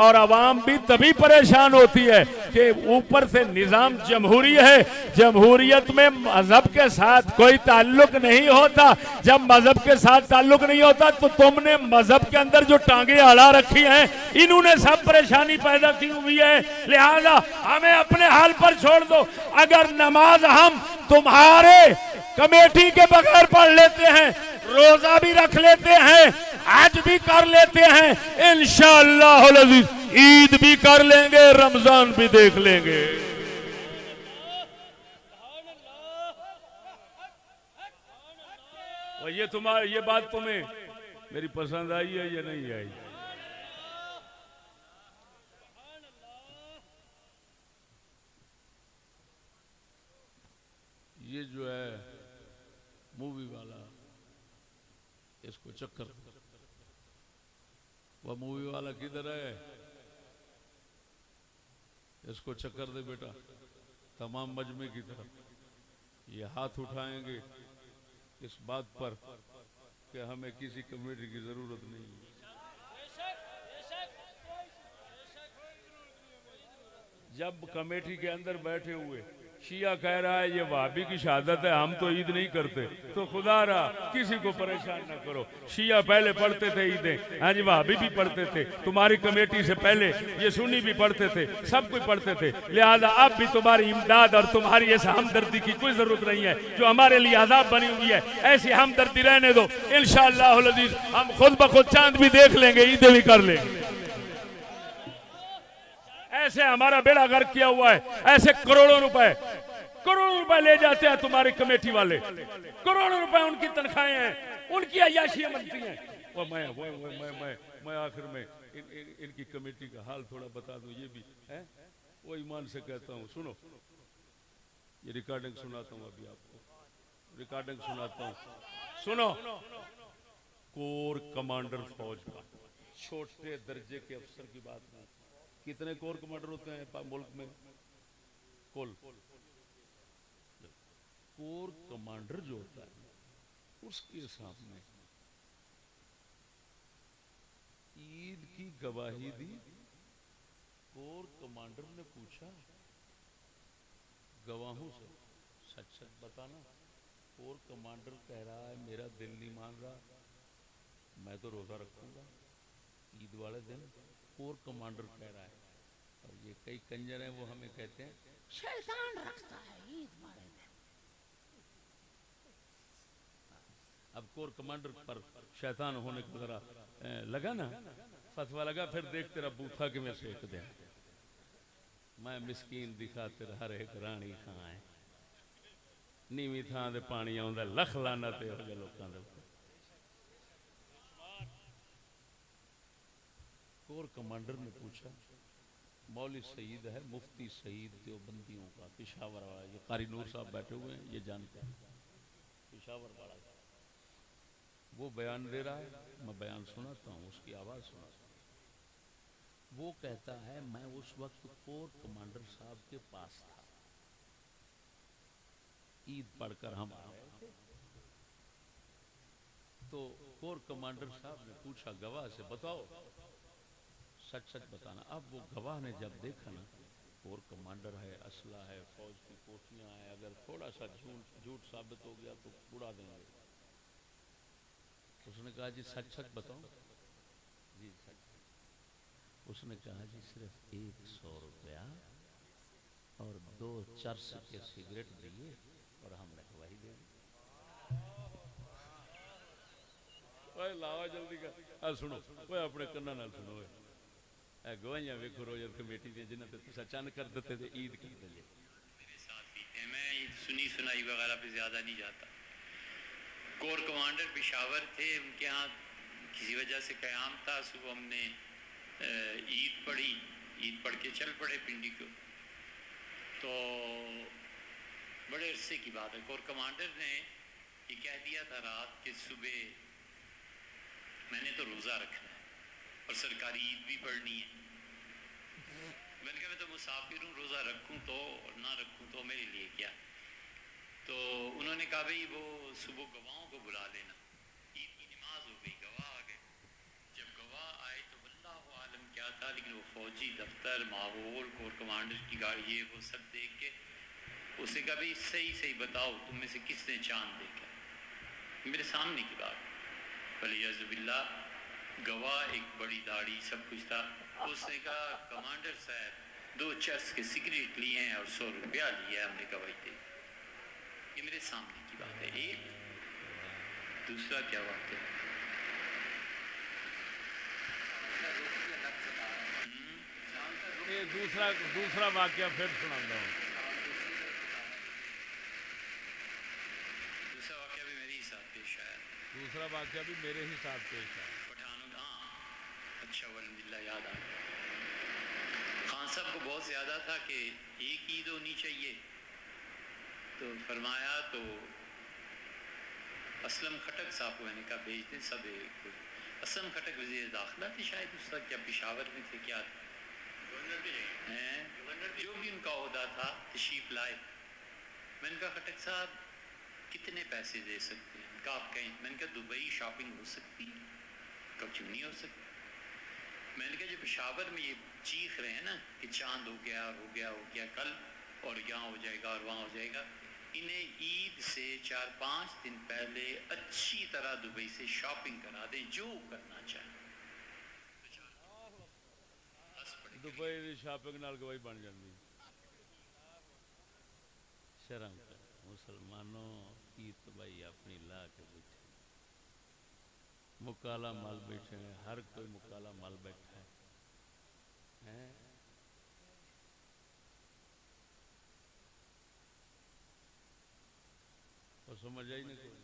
اور عوام بھی تبھی پریشان ہوتی ہے کہ اوپر سے نظام جمہوری ہے، جمہوریت میں مذہب کے ساتھ کوئی تعلق نہیں ہوتا. جب مذہب کے ساتھ تعلق نہیں ہوتا تو تم نے مذہب کے اندر جو ٹانگیں اڑا رکھی ہیں انہوں نے سب پریشانی پیدا کی ہوئی ہے. لہذا ہمیں اپنے حال پر چھوڑ دو. اگر نماز ہم تمہارے کمیٹی کے بغیر پڑھ لیتے ہیں، روزہ بھی رکھ لیتے ہیں، حج بھی کر لیتے ہیں، انشاءاللہ العزیز عید بھی کر لیں گے، رمضان بھی دیکھ لیں گے. اور یہ بات تمہیں میری پسند آئی ہے یا نہیں آئی؟ یہ جو ہے مووی والا اس کو چکر، وہ مووی والا کدھر ہے؟ اس کو چکر دے بیٹا تمام مجمع کی طرف. یہ ہاتھ اٹھائیں گے اس بات پر کہ ہمیں کسی کمیٹی کی ضرورت نہیں ہے. جب کمیٹی کے اندر بیٹھے ہوئے شیعہ کہہ رہا ہے یہ وہابی کی شہادت ہے، ہم تو عید نہیں کرتے، تو خدا رہا کسی کو پریشان نہ کرو. شیعہ پہلے پڑھتے تھے عیدیں، ہاں جی وہابی بھی پڑھتے تھے، تمہاری کمیٹی سے پہلے یہ سنی بھی پڑھتے تھے، سب کوئی پڑھتے تھے. لہذا اب بھی تمہاری امداد اور تمہاری اس ہمدردی کی کوئی ضرورت نہیں ہے جو ہمارے لیے عذاب بنی ہوئی ہے. ایسی ہمدردی رہنے دو، انشاءاللہ العزیز ہم خود بخود چاند بھی دیکھ لیں گے، عیدیں بھی کر لیں گے. ایسے ہمارا بیڑا غرق کیا ہوا ہے. ایسے کروڑوں روپے لے جاتے ہیں تمہاری کمیٹی والے، کروڑوں روپے ان کی تنخواہیں ہیں، ان کی عیاشیاں بنتی ہیں. میں آخر میں ان کی کمیٹی کا حال تھوڑا بتا دوں. یہ بھی ہے وہ ایمان سے کہتا ہوں، سنو یہ ریکارڈنگ سناتا ہوں، ابھی آپ کو ریکارڈنگ سناتا ہوں. سنو، کور کمانڈر فوج کا چھوٹے درجے کے افسر کی بات نہیں. کتنے کور کمانڈر ہوتے ہیں ملک میں؟ کل کور کمانڈر جو ہوتا ہے اس کے سامنے عید کی گواہی دی. کور کمانڈر نے پوچھا گواہوں سے سچ سچ بتانا. کور کمانڈر کہہ رہا ہے میرا دل نہیں مان رہا، میں تو روزہ رکھوں گا عید والے دن. کور کمانڈر کہہ رہا ہے. اور یہ کئی کنجر ہیں وہ ہمیں کہتے ہیں شیطان رکھتا ہے عید والے دن. اب کور کمانڈر پر شیطان ہونے کا ذرا لگا نا فتوا لگا، پھر دیکھ تیرا بوتھا کہ میں سیک دیا، میں مسکین دی خاطر ہر ایک رانی خان ہے، نیویں تھان دے پانی آوندا، لکھ لعنت ہو گئے لوکاں دے اوپر۔ کور کمانڈر نے پوچھا، مولوی سعید ہے، مفتی سعید دیوبندیوں کا، پشاور والا، یہ قاری نور صاحب بیٹھے ہوئے ہیں، یہ جانتے ہیں، پشاور والا، وہ بیان دے رہا ہے، میں بیان سناتا ہوں، اس کی آواز سناتا ہوں۔ وہ کہتا ہے میں اس وقت کور کمانڈر صاحب کے پاس تھا، عید پڑھ کر ہم آ رہے تھے، تو کور کمانڈر صاحب نے پوچھا گواہ سے بتاؤ، سچ سچ بتانا۔ اب وہ گواہ نے جب دیکھا نا کور کمانڈر ہے، اسلحہ ہے، فوج کی کوٹیاں ہیں، اگر تھوڑا سا جھوٹ ثابت ہو گیا تو اڑا دیں گے۔ اس نے کہا جی سچ سچ بتاؤ، جی سچ۔ اس نے کہا جی صرف 100 روپیہ اور 2 چرس کے سگریٹ دیے اور ہم نے گواہی دے دی۔ اوے لاوا جلدی کر، سنو اوے اپنے کنا نال سنو، اے گواہیاں ویکھو روزہ کمیٹی دی جنہاں تے تساں چند کر دیتے تے عید کر دے۔ میرے ساتھ بھی تھے، میں سنی سنائی وغیرہ پہ زیادہ نہیں جاتا۔ کور کمانڈر پشاور تھے، ان کے ہاں کسی وجہ سے قیام تھا، صبح ہم نے عید پڑھی، عید پڑھ کے چل پڑے پنڈی کو۔ تو بڑے عرصے کی بات ہے، کور کمانڈر نے یہ کہہ دیا تھا رات کہ صبح میں نے تو روزہ رکھنا ہے اور سرکاری عید بھی پڑھنی ہے۔ میں نے کہا میں تو مسافر ہوں، روزہ رکھوں تو اور نہ رکھوں تو میرے لیے کیا۔ تو انہوں نے کہا بھئی وہ صبح گواہوں کو بلا لینا، عید کی نماز ہو گئی، گواہ آ گئے۔ جب گواہ آئے تو واللہ عالم کیا تھا، لیکن وہ فوجی دفتر، ماحول، کور کمانڈر کی گاڑی، یہ وہ سب دیکھ کے اسے کہا بھئی صحیح بتاؤ تم میں سے کس نے چاند دیکھا؟ میرے سامنے کی بات، ولیعذ باللہ گواہ ایک بڑی داڑھی سب کچھ تھا۔ اس نے کہا کمانڈر صاحب 2 چرس کے سگریٹ لیے ہیں اور 100 روپیہ لیا ہے، ہم نے گواہی دے۔ یہ میرے سامنے کی بات ہے۔ ایک دوسرا کیا بات ہے، یہ دوسرا واقعہ پھر سناتا ہوں۔ دوسرا واقعہ بھی میرے ہی ساتھ پیش آیا، دوسرا واقعہ بھی میرے ہی ساتھ پیش آیا۔ پٹھانوں کا، ہاں اچھا الحمدللہ یاد آ گیا۔ خان صاحب کو بہت زیادہ تھا کہ ایک عید ہونی چاہیے، تو فرمایا تو اسلم کھٹک صاحب کو میں نے کہا بھیج دیں سب ایک کو۔ اسلم کھٹک وزیر داخلہ تھے شاید اس وقت، کیا پشاور میں تھے، کیا ہیں، جو بھی ان کا عہدہ تھا، تشریف لائے۔ میں نے کہا کھٹک صاحب کتنے پیسے دے سکتے ہیں؟ کہا آپ کہیں، میں نے کہا دبئی شاپنگ ہو سکتی ہے؟ کہا کیوں نہیں ہو سکتی؟ میں نے کہا جو پشاور میں یہ چیخ رہے ہیں نا کہ چاند ہو گیا کل اور یہاں ہو جائے گا اور وہاں ہو جائے گا، انہیں عید سے 4-5 دن پہلے اچھی طرح دبئی سے شاپنگ کرا دیں، جو کرنا چاہیں۔ دبئی دی شاپنگ نال گواہی بن جاندی۔ شرم کر مسلمانوں کی تباہی اپنی لا کے بیٹھے، مکالا مال بیٹھے ہیں، ہر کوئی مکالا مال بیٹھا ہے۔ اور سمجھ آئی نہیں کوئی؟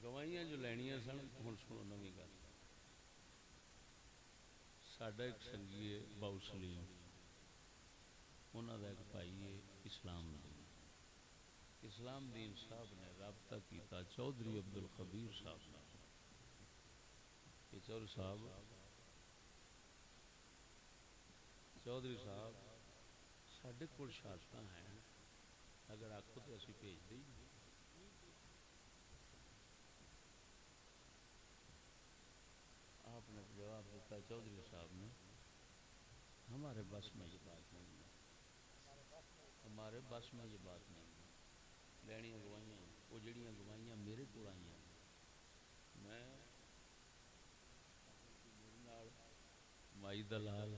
گواہیاں جو لینیاں سن، ہن سنو نویں گل۔ ساڈا ایک سنگی ہے باؤ سلیم، انہوں کا ایک بھائی ہے اسلام دین صاحب نے رابطہ کیتا چودھری عبدالخبیر صاحب نے کہ چودھری صاحب ساڈے کول شہادتاں ہیں، اگر آکھو تو اسی بھیج دیں۔ آپ نے جواب دیتا چودھری صاحب نے ہمارے بس میں یہ بات نہیں ہے، ہمارے بس میں یہ بات نہیں ہے، لینیاں گواہیاں وہ جڑیاں گواہیاں میرے کو آئی ہیں، میں مائی دلال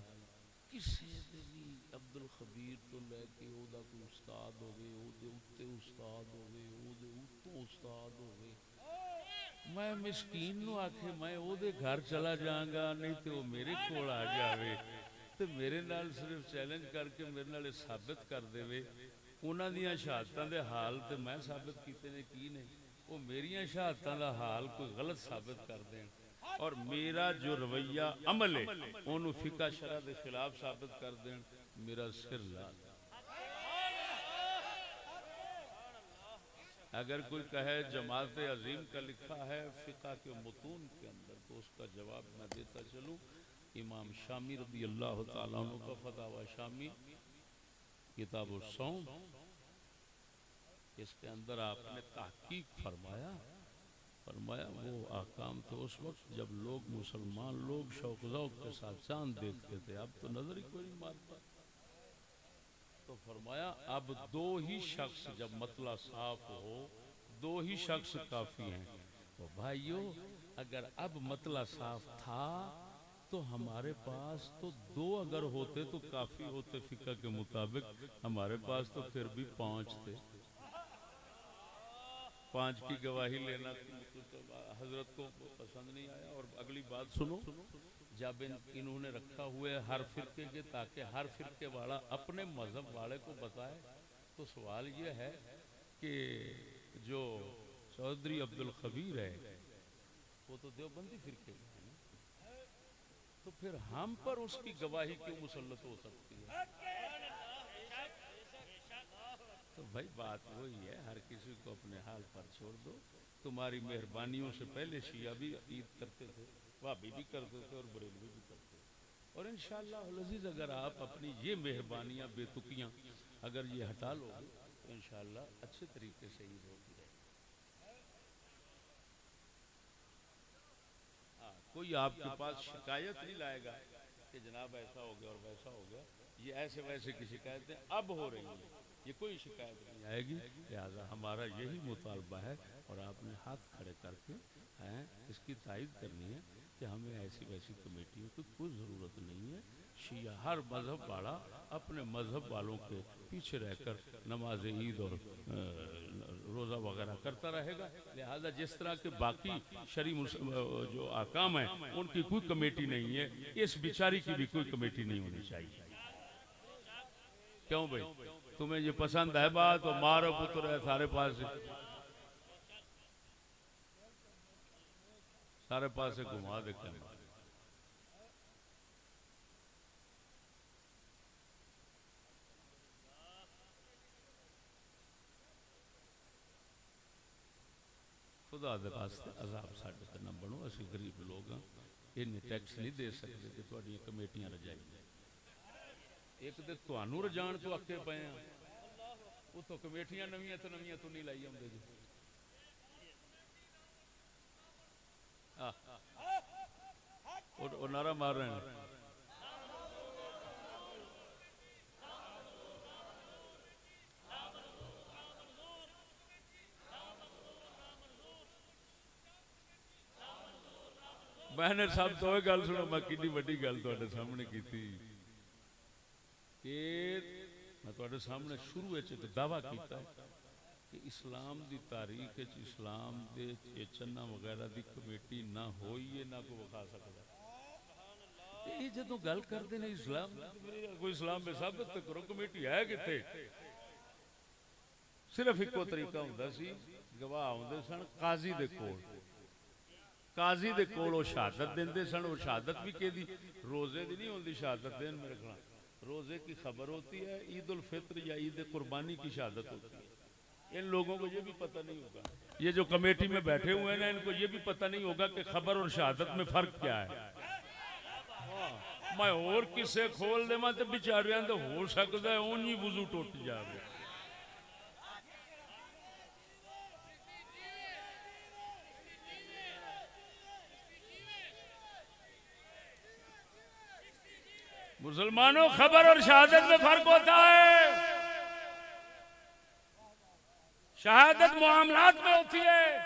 کسی بھی عبدالخبیر تو لے کے او دا کوئی استاد ہوگی، او دے اتے استاد ہوگی، او دے اتوں استاد ہوگی، میں مسکین نو آکھے میں او دے گھر چلا جاؤں گا نہیں تو وہ میرے کول آ جاوے تے میرے نال صرف چیلنج کر کے میرے نال ثابت کر دے انہاں دیاں شہادتاں دے حال تے میں ثابت کیتے نے کی نے وہ میریاں شہادتاں دا حال کوئی غلط ثابت کر دین اور میرا جو رویہ عمل ہے انہوں فقہ شرع دے خلاف ثابت کر دین میرا سر لا دیں۔ اگر کوئی کہے جماعت عظیم کا لکھا ہے فقہ کے متون کے اندر تو اس کا جواب میں دیتا چلوں امام شامی رضی اللہ تعالیٰ عنہ کا فتاوی شامی کتاب الصوم اس کے اندر آپ نے تحقیق فرمایا وہ احکام تھے اس وقت جب لوگ مسلمان لوگ شوق ذوق کے ساتھ چاند دیکھتے تھے اب تو نظر ہی کوئی نہیں مارتا تو فرمایا اب دو ہی شخص جب مطلع صاف ہو دو ہی شخص کافی ہیں تو بھائیو اگر اب مطلع صاف تھا تو ہمارے پاس تو دو اگر ہوتے تو کافی ہوتے فقہ کے مطابق ہمارے پاس تو پھر بھی 5 تھے 5 کی گواہی لینا حضرت کو پسند نہیں آیا اور اگلی بات سنو جب انہوں نے رکھا ہوئے ہر فرقے کے تاکہ ہر فرقے والا اپنے مذہب والے کو بتائے تو سوال یہ ہے کہ جو چودھری عبد الخبیر ہے وہ تو دیوبندی فرقے کے ہیں تو پھر ہم پر اس کی گواہی کیوں مسلط ہو سکتی ہے تو بھائی بات وہی ہے ہر کسی کو اپنے حال پر چھوڑ دو تمہاری مہربانیوں سے پہلے شیعہ بھی عید کرتے تھے وہابی بھی کرتے تھے اور بریلوی بھی کرتے تھے اور انشاءاللہ العزیز اگر آپ اپنی یہ مہربانیاں بے تکیاں اگر یہ ہٹا لو گے تو انشاءاللہ اچھے طریقے سے عید ہوتی رہے کوئی آپ کے پاس شکایت نہیں لائے گا کہ جناب ایسا ہو گیا اور ویسا ہو گیا یہ ایسے ویسے کی شکایتیں اب ہو رہی ہیں یہ کوئی شکایت نہیں آئے گی لہذا ہمارا یہی مطالبہ ہے اور آپ نے ہاتھ کھڑے کر کے اس کی تائید کرنی ہے کہ ہمیں ایسی ویسی کمیٹیوں کی کوئی ضرورت نہیں ہے شیعہ ہر مذہب والا اپنے مذہب والوں کے پیچھے رہ کر نماز عید اور روزہ وغیرہ کرتا رہے گا لہذا جس طرح کے باقی شرعی جو احکام ہیں ان کی کوئی کمیٹی نہیں ہے اس بیچاری کی بھی کوئی کمیٹی نہیں ہونی چاہیے کیوں بھائی تمہیں یہ پسند ہے بات تو مارو پتر ہے سارے پاس سے گھما دے کر خدا دے واسطے عذاب ساڈے تے نہ بنو اسی غریب لوگ ہاں انہیں ٹیکس نہیں دے سکتے کہ تہاڈیاں کمیٹیاں رجائیں ایک تے تانوں رجان تو اکے پے ہیں وہ تو کمیٹیاں نویاں تو نہیں لائی آندے جی اور نعرہ مار رہے ہیں میں نے سب تو یہ گل سنو میں کتنی وڈی گل تواڈے سامنے کی تھی کہ میں تواڈے سامنے شروع وچ دعویٰ کیتا ہے کہ اسلام دی تاریخ وچ اسلام دے چیچنا وغیرہ دی کمیٹی نہ ہوئی ہے نہ کوئی وکھا سکدا یہ جدوں گل کردے نے اسلام کوئی اسلام میں ثابت تے کرو کمیٹی ہے کتے صرف ایکو طریقہ ہوندا سی گواہ ہوندے سن قاضی دے کول وہ شہادت دیندے سن وہ شہادت بھی کہ دی روزے دی نہیں ہوندی شہادت دین میرے خیال روزے کی خبر ہوتی ہے عید الفطر یا عید قربانی کی شہادت ہوتی ہے ان لوگوں کو یہ بھی پتہ نہیں ہوگا یہ جو کمیٹی میں بیٹھے ہوئے ہیں نا ان کو یہ بھی پتہ نہیں ہوگا کہ خبر اور شہادت میں فرق کیا ہے میں اور کسے کھول دے میں تے بیچاریاں تے ہو سکدا ہے اونی وضو ٹوٹ جاوے مسلمانوں خبر اور شہادت میں فرق ہوتا ہے شہادت معاملات میں ہوتی ہے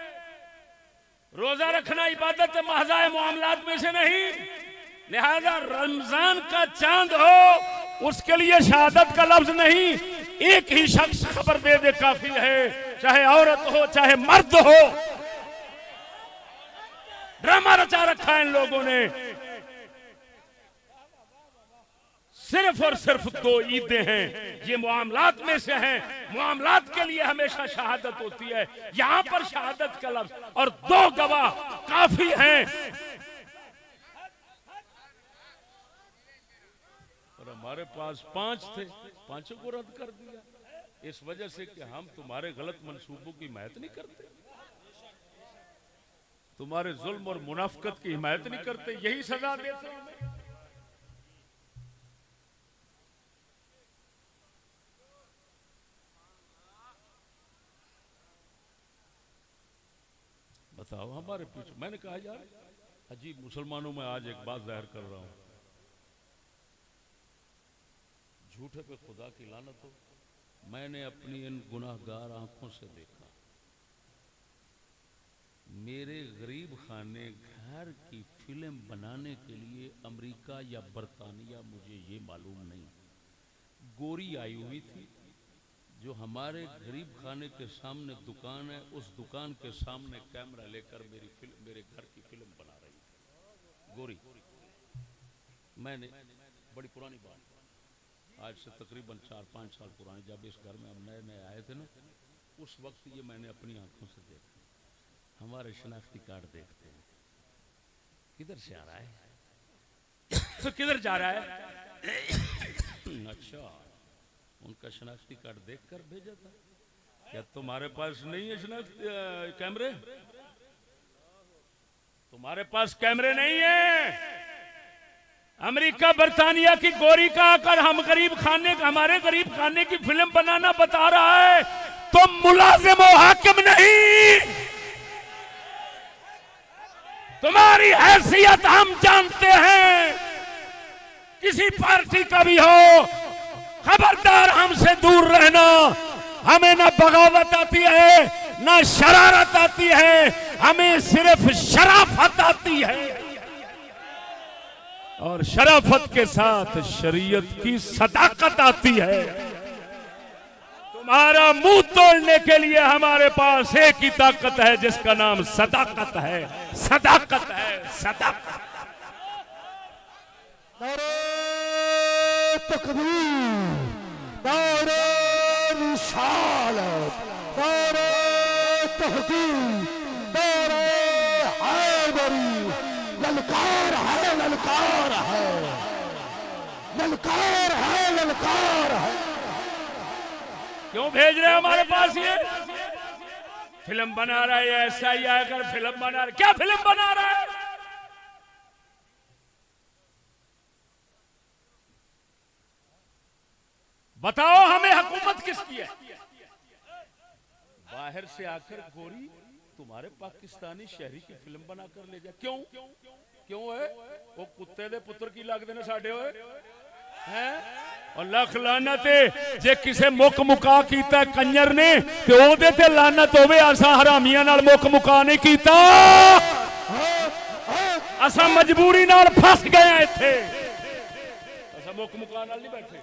روزہ رکھنا عبادت محض معاملات میں سے نہیں لہذا رمضان کا چاند ہو اس کے لیے شہادت کا لفظ نہیں ایک ہی شخص خبر دے دے کافی ہے چاہے عورت ہو چاہے مرد ہو ڈرامہ رچا رکھا ہے ان لوگوں نے. صرف اور صرف 2 عیدیں ہیں، یہ معاملات میں سے ہیں. معاملات کے لیے ہمیشہ شہادت ہوتی ہے، یہاں پر شہادت کا لفظ اور 2 گواہ کافی ہیں. اور ہمارے پاس 5 تھے، 5 کو رد کر دیا اس وجہ سے کہ ہم تمہارے غلط منصوبوں کی حمایت نہیں کرتے، تمہارے ظلم اور منافقت کی حمایت نہیں کرتے، یہی سزا دیتے ہیں. بتاؤ ہمارے پیچھے. میں نے کہا یار عجیب مسلمانوں میں آج ایک بات ظاہر کر رہا ہوں، جھوٹے پہ خدا کی لعنت ہو. میں نے اپنی ان گناہگار آنکھوں سے دیکھا میرے غریب خانے گھر کی فلم بنانے کے لیے امریکہ یا برطانیہ، مجھے یہ معلوم نہیں، گوری آئی ہوئی تھی جو ہمارے غریب خانے کے سامنے دکان ہے، اس دکان کے سامنے کیمرہ لے کر میرے گھر کی فلم بنا رہی تھی. گوری. میں نے بڑی پرانی بات، آج سے تقریباً 4-5 سال پرانی، جب اس گھر میں ہم نئے نئے آئے تھے نا، اس وقت یہ میں نے اپنی آنکھوں سے دیکھا. ہمارے شناختی کارڈ دیکھتے ہیں، کدھر سے آ رہا ہے تو کدھر جا رہا ہے. اچھا ان کا شناختی کارڈ دیکھ کر بھیجا تھا. کیا تمہارے پاس نہیں ہے شناختی کیمرے؟ تمہارے پاس کیمرے نہیں ہیں؟ امریکہ برطانیہ کی گوری کا آ کر ہمارے غریب خانے کی فلم بنانا بتا رہا ہے. تم ملازم و حاکم نہیں، تمہاری حیثیت ہم جانتے ہیں، کسی پارٹی کا بھی ہو خبردار ہم سے دور رہنا. ہمیں نہ بغاوت آتی ہے نہ شرارت آتی ہے، ہمیں صرف شرافت آتی ہے، اور شرافت کے ساتھ شریعت کی صداقت آتی ہے. تمہارا منہ توڑنے کے لیے ہمارے پاس ایک ہی طاقت ہے جس کا نام صداقت ہے. صداقت ہے، صداقت. نعرہ تکبیر، نعرہ رسالت، نعرہ تحقیق، نعرہ حیدری. للکار ہے، للکار ہے، للکار ہے، للکار ہے. کیوں بھیج رہے ہمارے پاس یہ فلم بنا رہا ہے؟ ایسا ہی آ کر فلم بنا رہا ہے. کیا فلم بنا رہا ہے؟ بتاؤ ہمیں حکومت کس کی ہے؟ باہر سے آ کر گوری تمہارے پاکستانی شہری کی فلم بنا کر لے جا. کیوں ہے وہ کتے دے پتر کی لگ دینے ساڈے ہوئے ہیں. اور لکھ لعنت جے کسے مک مکا کیتا کنجر نے تے او دے تے لعنت ہوے. اساں حرامیاں نال مک مکا نہیں کیتا، اساں مجبوری نال پھس گئے ہیں ایتھے. اساں مک مکا نال نہیں بیٹھے.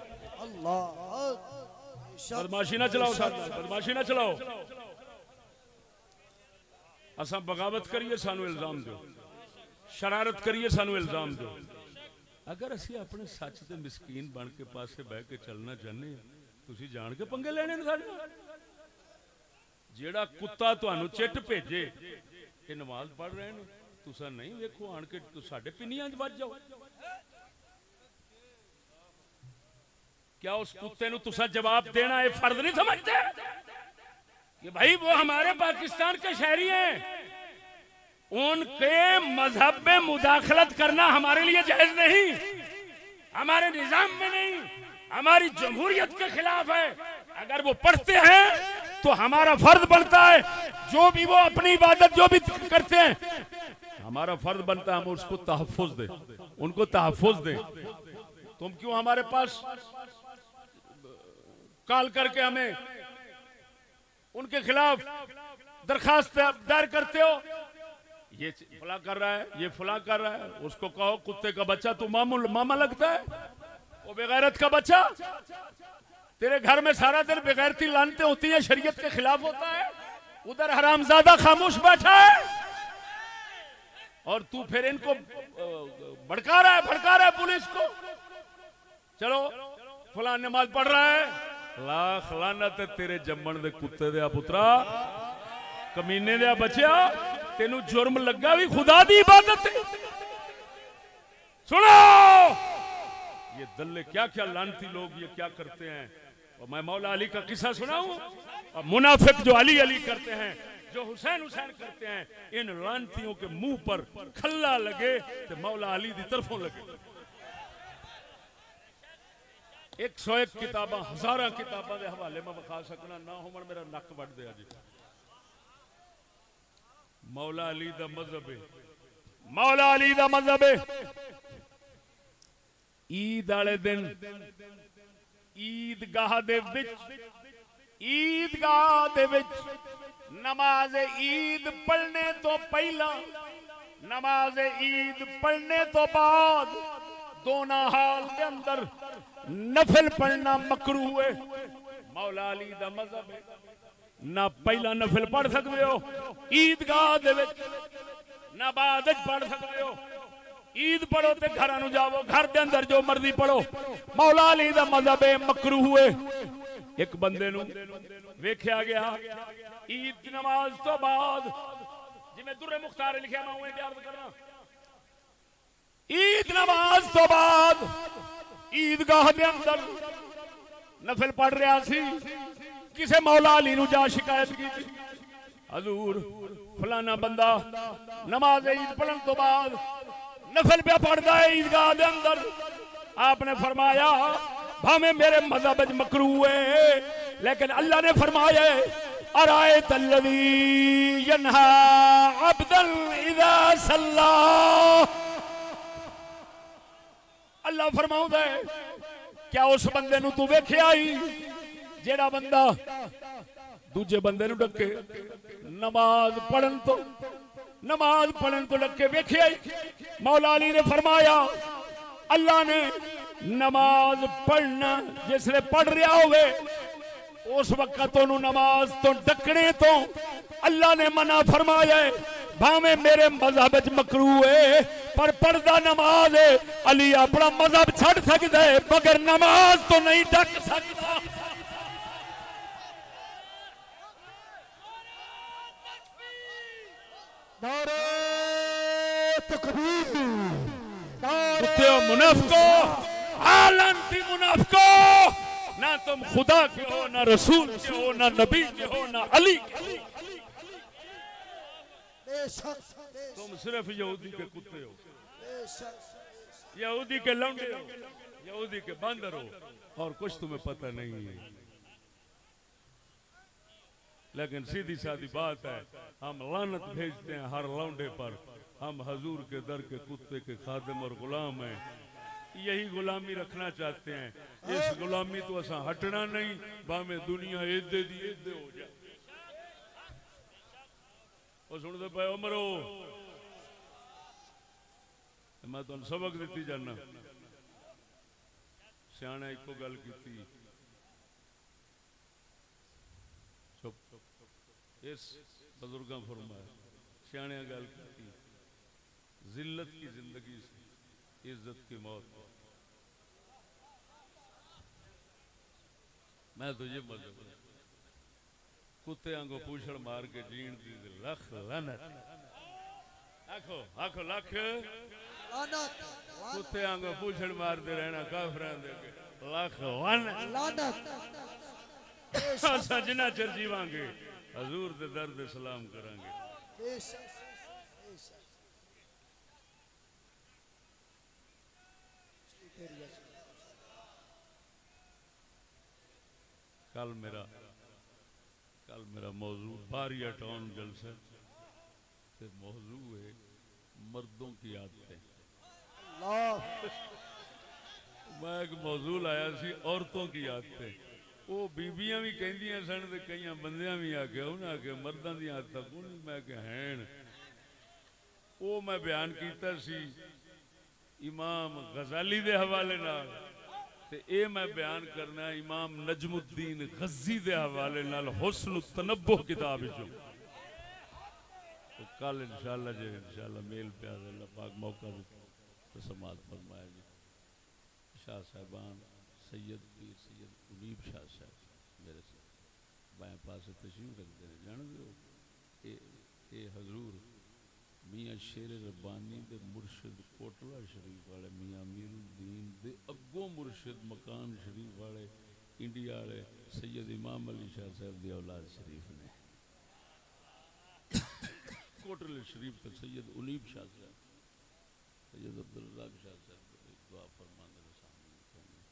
بدماشی نہ چلاؤ ساتھ، بدماشی نہ چلاؤ. اساں بغاوت کریے سانو الزام دو، شرارت کریے سانو الزام دو. اگر اسی اپنے سچ تے مسکین بن کے پاسے بہ کے چلنا چاہنے تسی جان کے پنگے لینے ساڈے نال. جیڑا کتا تانوں چٹ بھیجے کہ نماز پڑھ رہے ہیں تساں نہیں ویکھو آن کے ساڈے پنیاں وچ وج جاؤ. کیا اس کتے نو تساں جواب دینا یہ فرض نہیں سمجھتے کہ بھائی وہ ہمارے پاکستان کے شہری ہیں، ان کے مذہب میں مداخلت کرنا ہمارے لیے جائز نہیں، ہمارے نظام میں نہیں، ہماری جمہوریت کے خلاف ہے. اگر وہ پڑھتے ہیں تو ہمارا فرض بنتا ہے جو بھی وہ اپنی عبادت جو بھی کرتے ہیں ہمارا فرض بنتا ہے ہم اس کو تحفظ دیں، ان کو تحفظ دیں. تم کیوں ہمارے پاس کال کر کے ہمیں ان کے خلاف درخواست دائر کرتے ہو؟ یہ فلاں کر رہا ہے، یہ فلاں کر رہا ہے. اس کو کہو کتے کا بچہ تو ماما لگتا ہے، وہ بغیرت کا بچہ. تیرے گھر میں سارا دن بغیرتی لانتے ہوتی ہیں، شریعت کے خلاف ہوتا ہے، ادھر حرامزادہ خاموش بیٹھا ہے. اور تو پھر ان کو بھڑکا رہا ہے پولیس کو. چلو فلاں نماز پڑھ رہا ہے, لاکھ لعنت تیرے جمن دے کتے دیا پترا, کمینے دیا بچیا, تینوں جرم لگا بھی خدا دی عبادت. سنو یہ دلے کیا کیا لعنتی لوگ یہ کیا کرتے ہیں. اور میں مولا علی کا قصہ سناؤں, اور منافق جو علی علی کرتے ہیں, جو حسین حسین کرتے ہیں, ان لعنتیوں کے منہ پر کھلا لگے تو مولا علی دی طرفوں لگے. 101 کتاباں, ہزاراں کتاباں دے حوالے میں بخا سکنا نہ ہو, میرا نک وڈ دیا جی. مولا علی دا مذہب ہے, مولا علی دا مذہب ہے. عید والے دن عیدگاہ دے وچ نماز عید پڑھنے تو پہلا, نماز عید پڑھنے تو بعد دونوں حال کے اندر نفل پڑھنا مکروہ ہے. مولا علی دا مذہب ہے نہ پہلا نفل پڑھ سکتے ہو عیدگاہ دے وچ, نہ بعد وچ پڑھ سکتے ہو. عید پڑھو تے گھراں نوں جاؤ, گھر دے اندر جو مرضی پڑھو. مولا علی دا مذہب ہے مکروہ ہے. ایک بندے نوں ویکھیا گیا عید دی نماز تو بعد, جویں در مختار لکھیا میں اوویں بیان کرنا, عید نماز تو بعد عیدگاہ دے اندر نفل پڑھ رہا سی. کسے مولا علی نو جا شکایت کی, حضور فلانا بندہ نماز عید پڑھن تو بعد نفل پہ پڑھدا ہے عیدگاہ دے اندر. آپ نے فرمایا بھاویں میرے مذہب وچ مکروہ ہے, لیکن اللہ نے فرمایا ارائیت الذی ینہا عبدا اذا صلی. اللہ فرماؤں ہے کیا اس بندے نو تو ویکھیا ہی جیڑا بندہ دوجے بندے نو ڈکے نماز پڑھن تو ڈکے ویکھیا ہی. مولا علی نے فرمایا اللہ نے نماز پڑھنا جس نے پڑھ رہا ہوئے اس وقت انہوں نماز تو ڈکنے تو اللہ نے منع فرمایا ہے. بھاویں میرے مذہب وچ مکروہ ہے پر پڑھدا نماز ہے. علی اپنا مذہب چھڑ سکدا ہے مگر نماز تو نہیں ڈک سکتا. نعرہ تکبیر, کتےو منافقو, عالمتی منافقو, نہ تم خدا کے ہو, نہ رسول کے ہو, نہ نبی کے ہو, نہ علی کے ہو. بے شک, تم صرف یہودی کے کتے ہو, یہودی کے لونڈے ہو, یہودی کے باندر ہو, اور کچھ تمہیں پتہ نہیں ہے. لیکن سیدھی سادی بات ہے, ہم لعنت بھیجتے ہیں ہر لونڈے پر. ہم حضور کے در کے کتے کے خادم اور غلام ہیں, یہی غلامی رکھنا چاہتے ہیں. اس غلامی تو اساں ہٹنا نہیں, باہمیں دنیا ایدے دی ایدے ہو جائے. اور سن دے پائے عمرو, میں تو سبق دیتی جانا. سیانے ایک کو گل کیتی, اس بزرگاں فرمایا سیانے گل کیتی, ذلت کی زندگی سے عزت کی موت. میں تو یہ مذہب کتے آنگو پوچھڑ مار کے جین دی لکھ لعنت. آکھو آکھو لکھ کتے آنگو پوچھڑ مار دے رہنا کافران دے کے لکھ لعنت. اساں جنہ چر جیواں گے حضور دے درد سلام کریں گے. کل میرا موضوع باریہ ٹاؤن جلسہ سے موضوع ہے مردوں کی عادتیں. میں ایک موضوع لایا سی عورتوں کی عادتیں. وہ بیبیاں بھی کہندیاں سن تے کئی بندیاں بھی آکے انہاں آکے مرداں دی عادتاں کون میں کہ ہیں. وہ میں بیان کیتا سی امام غزالی دے حوالے نال, تے اے میں بیان کرنا امام نجم الدین غزی دے حوالے نال حسن التنبہ کتاب وچوں. کل انشاءاللہ جی انشاءاللہ میل پیار اللہ پاک موقع تو سماعت فرمایا جی شاہ صاحبان سید پیر سید منیب شاہ صاحب میرے سے بائیں پاس تشریف رکھتے ہیں جان دو اے حضور میاں شیر ربانی دے مرشد کوٹلا شریف والے میاں امیر الدین دے اگوں مرشد مکان شریف والے انڈیا والے سید امام علی شاہ صاحب دی اولاد شریف نے کوٹل شریف تک سید انیب شاہ صاحب سید عبدالرزاق شاہ صاحب دعا فرمانے کے سامنے کہنے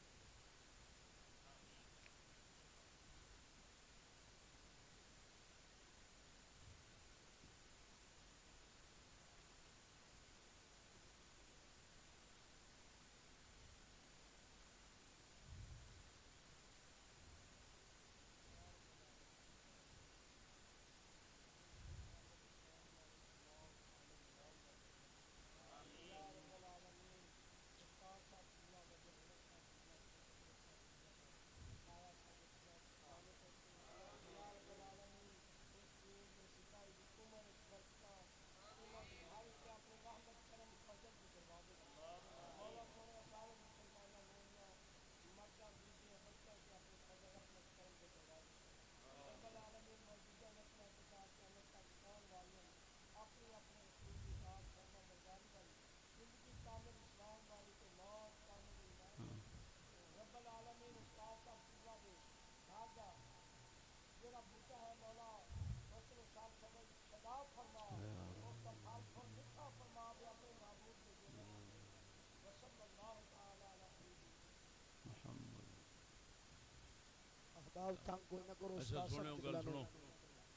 احباب تنگ کوئی نہ کرو اچھا استاد سنو صاحب گل کی سنو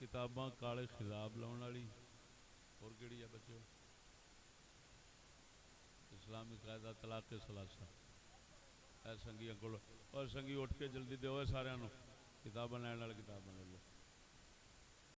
کتاباں کالے خضاب لاؤن والی اور کیڑی ہے بچو اسلامی قاعدہ طلاق ثلاثہ اے سنگیاں کول اور سنگی اٹھ کے جلدی دیو سارے نو کتاباں لین والے کتاباں لے لو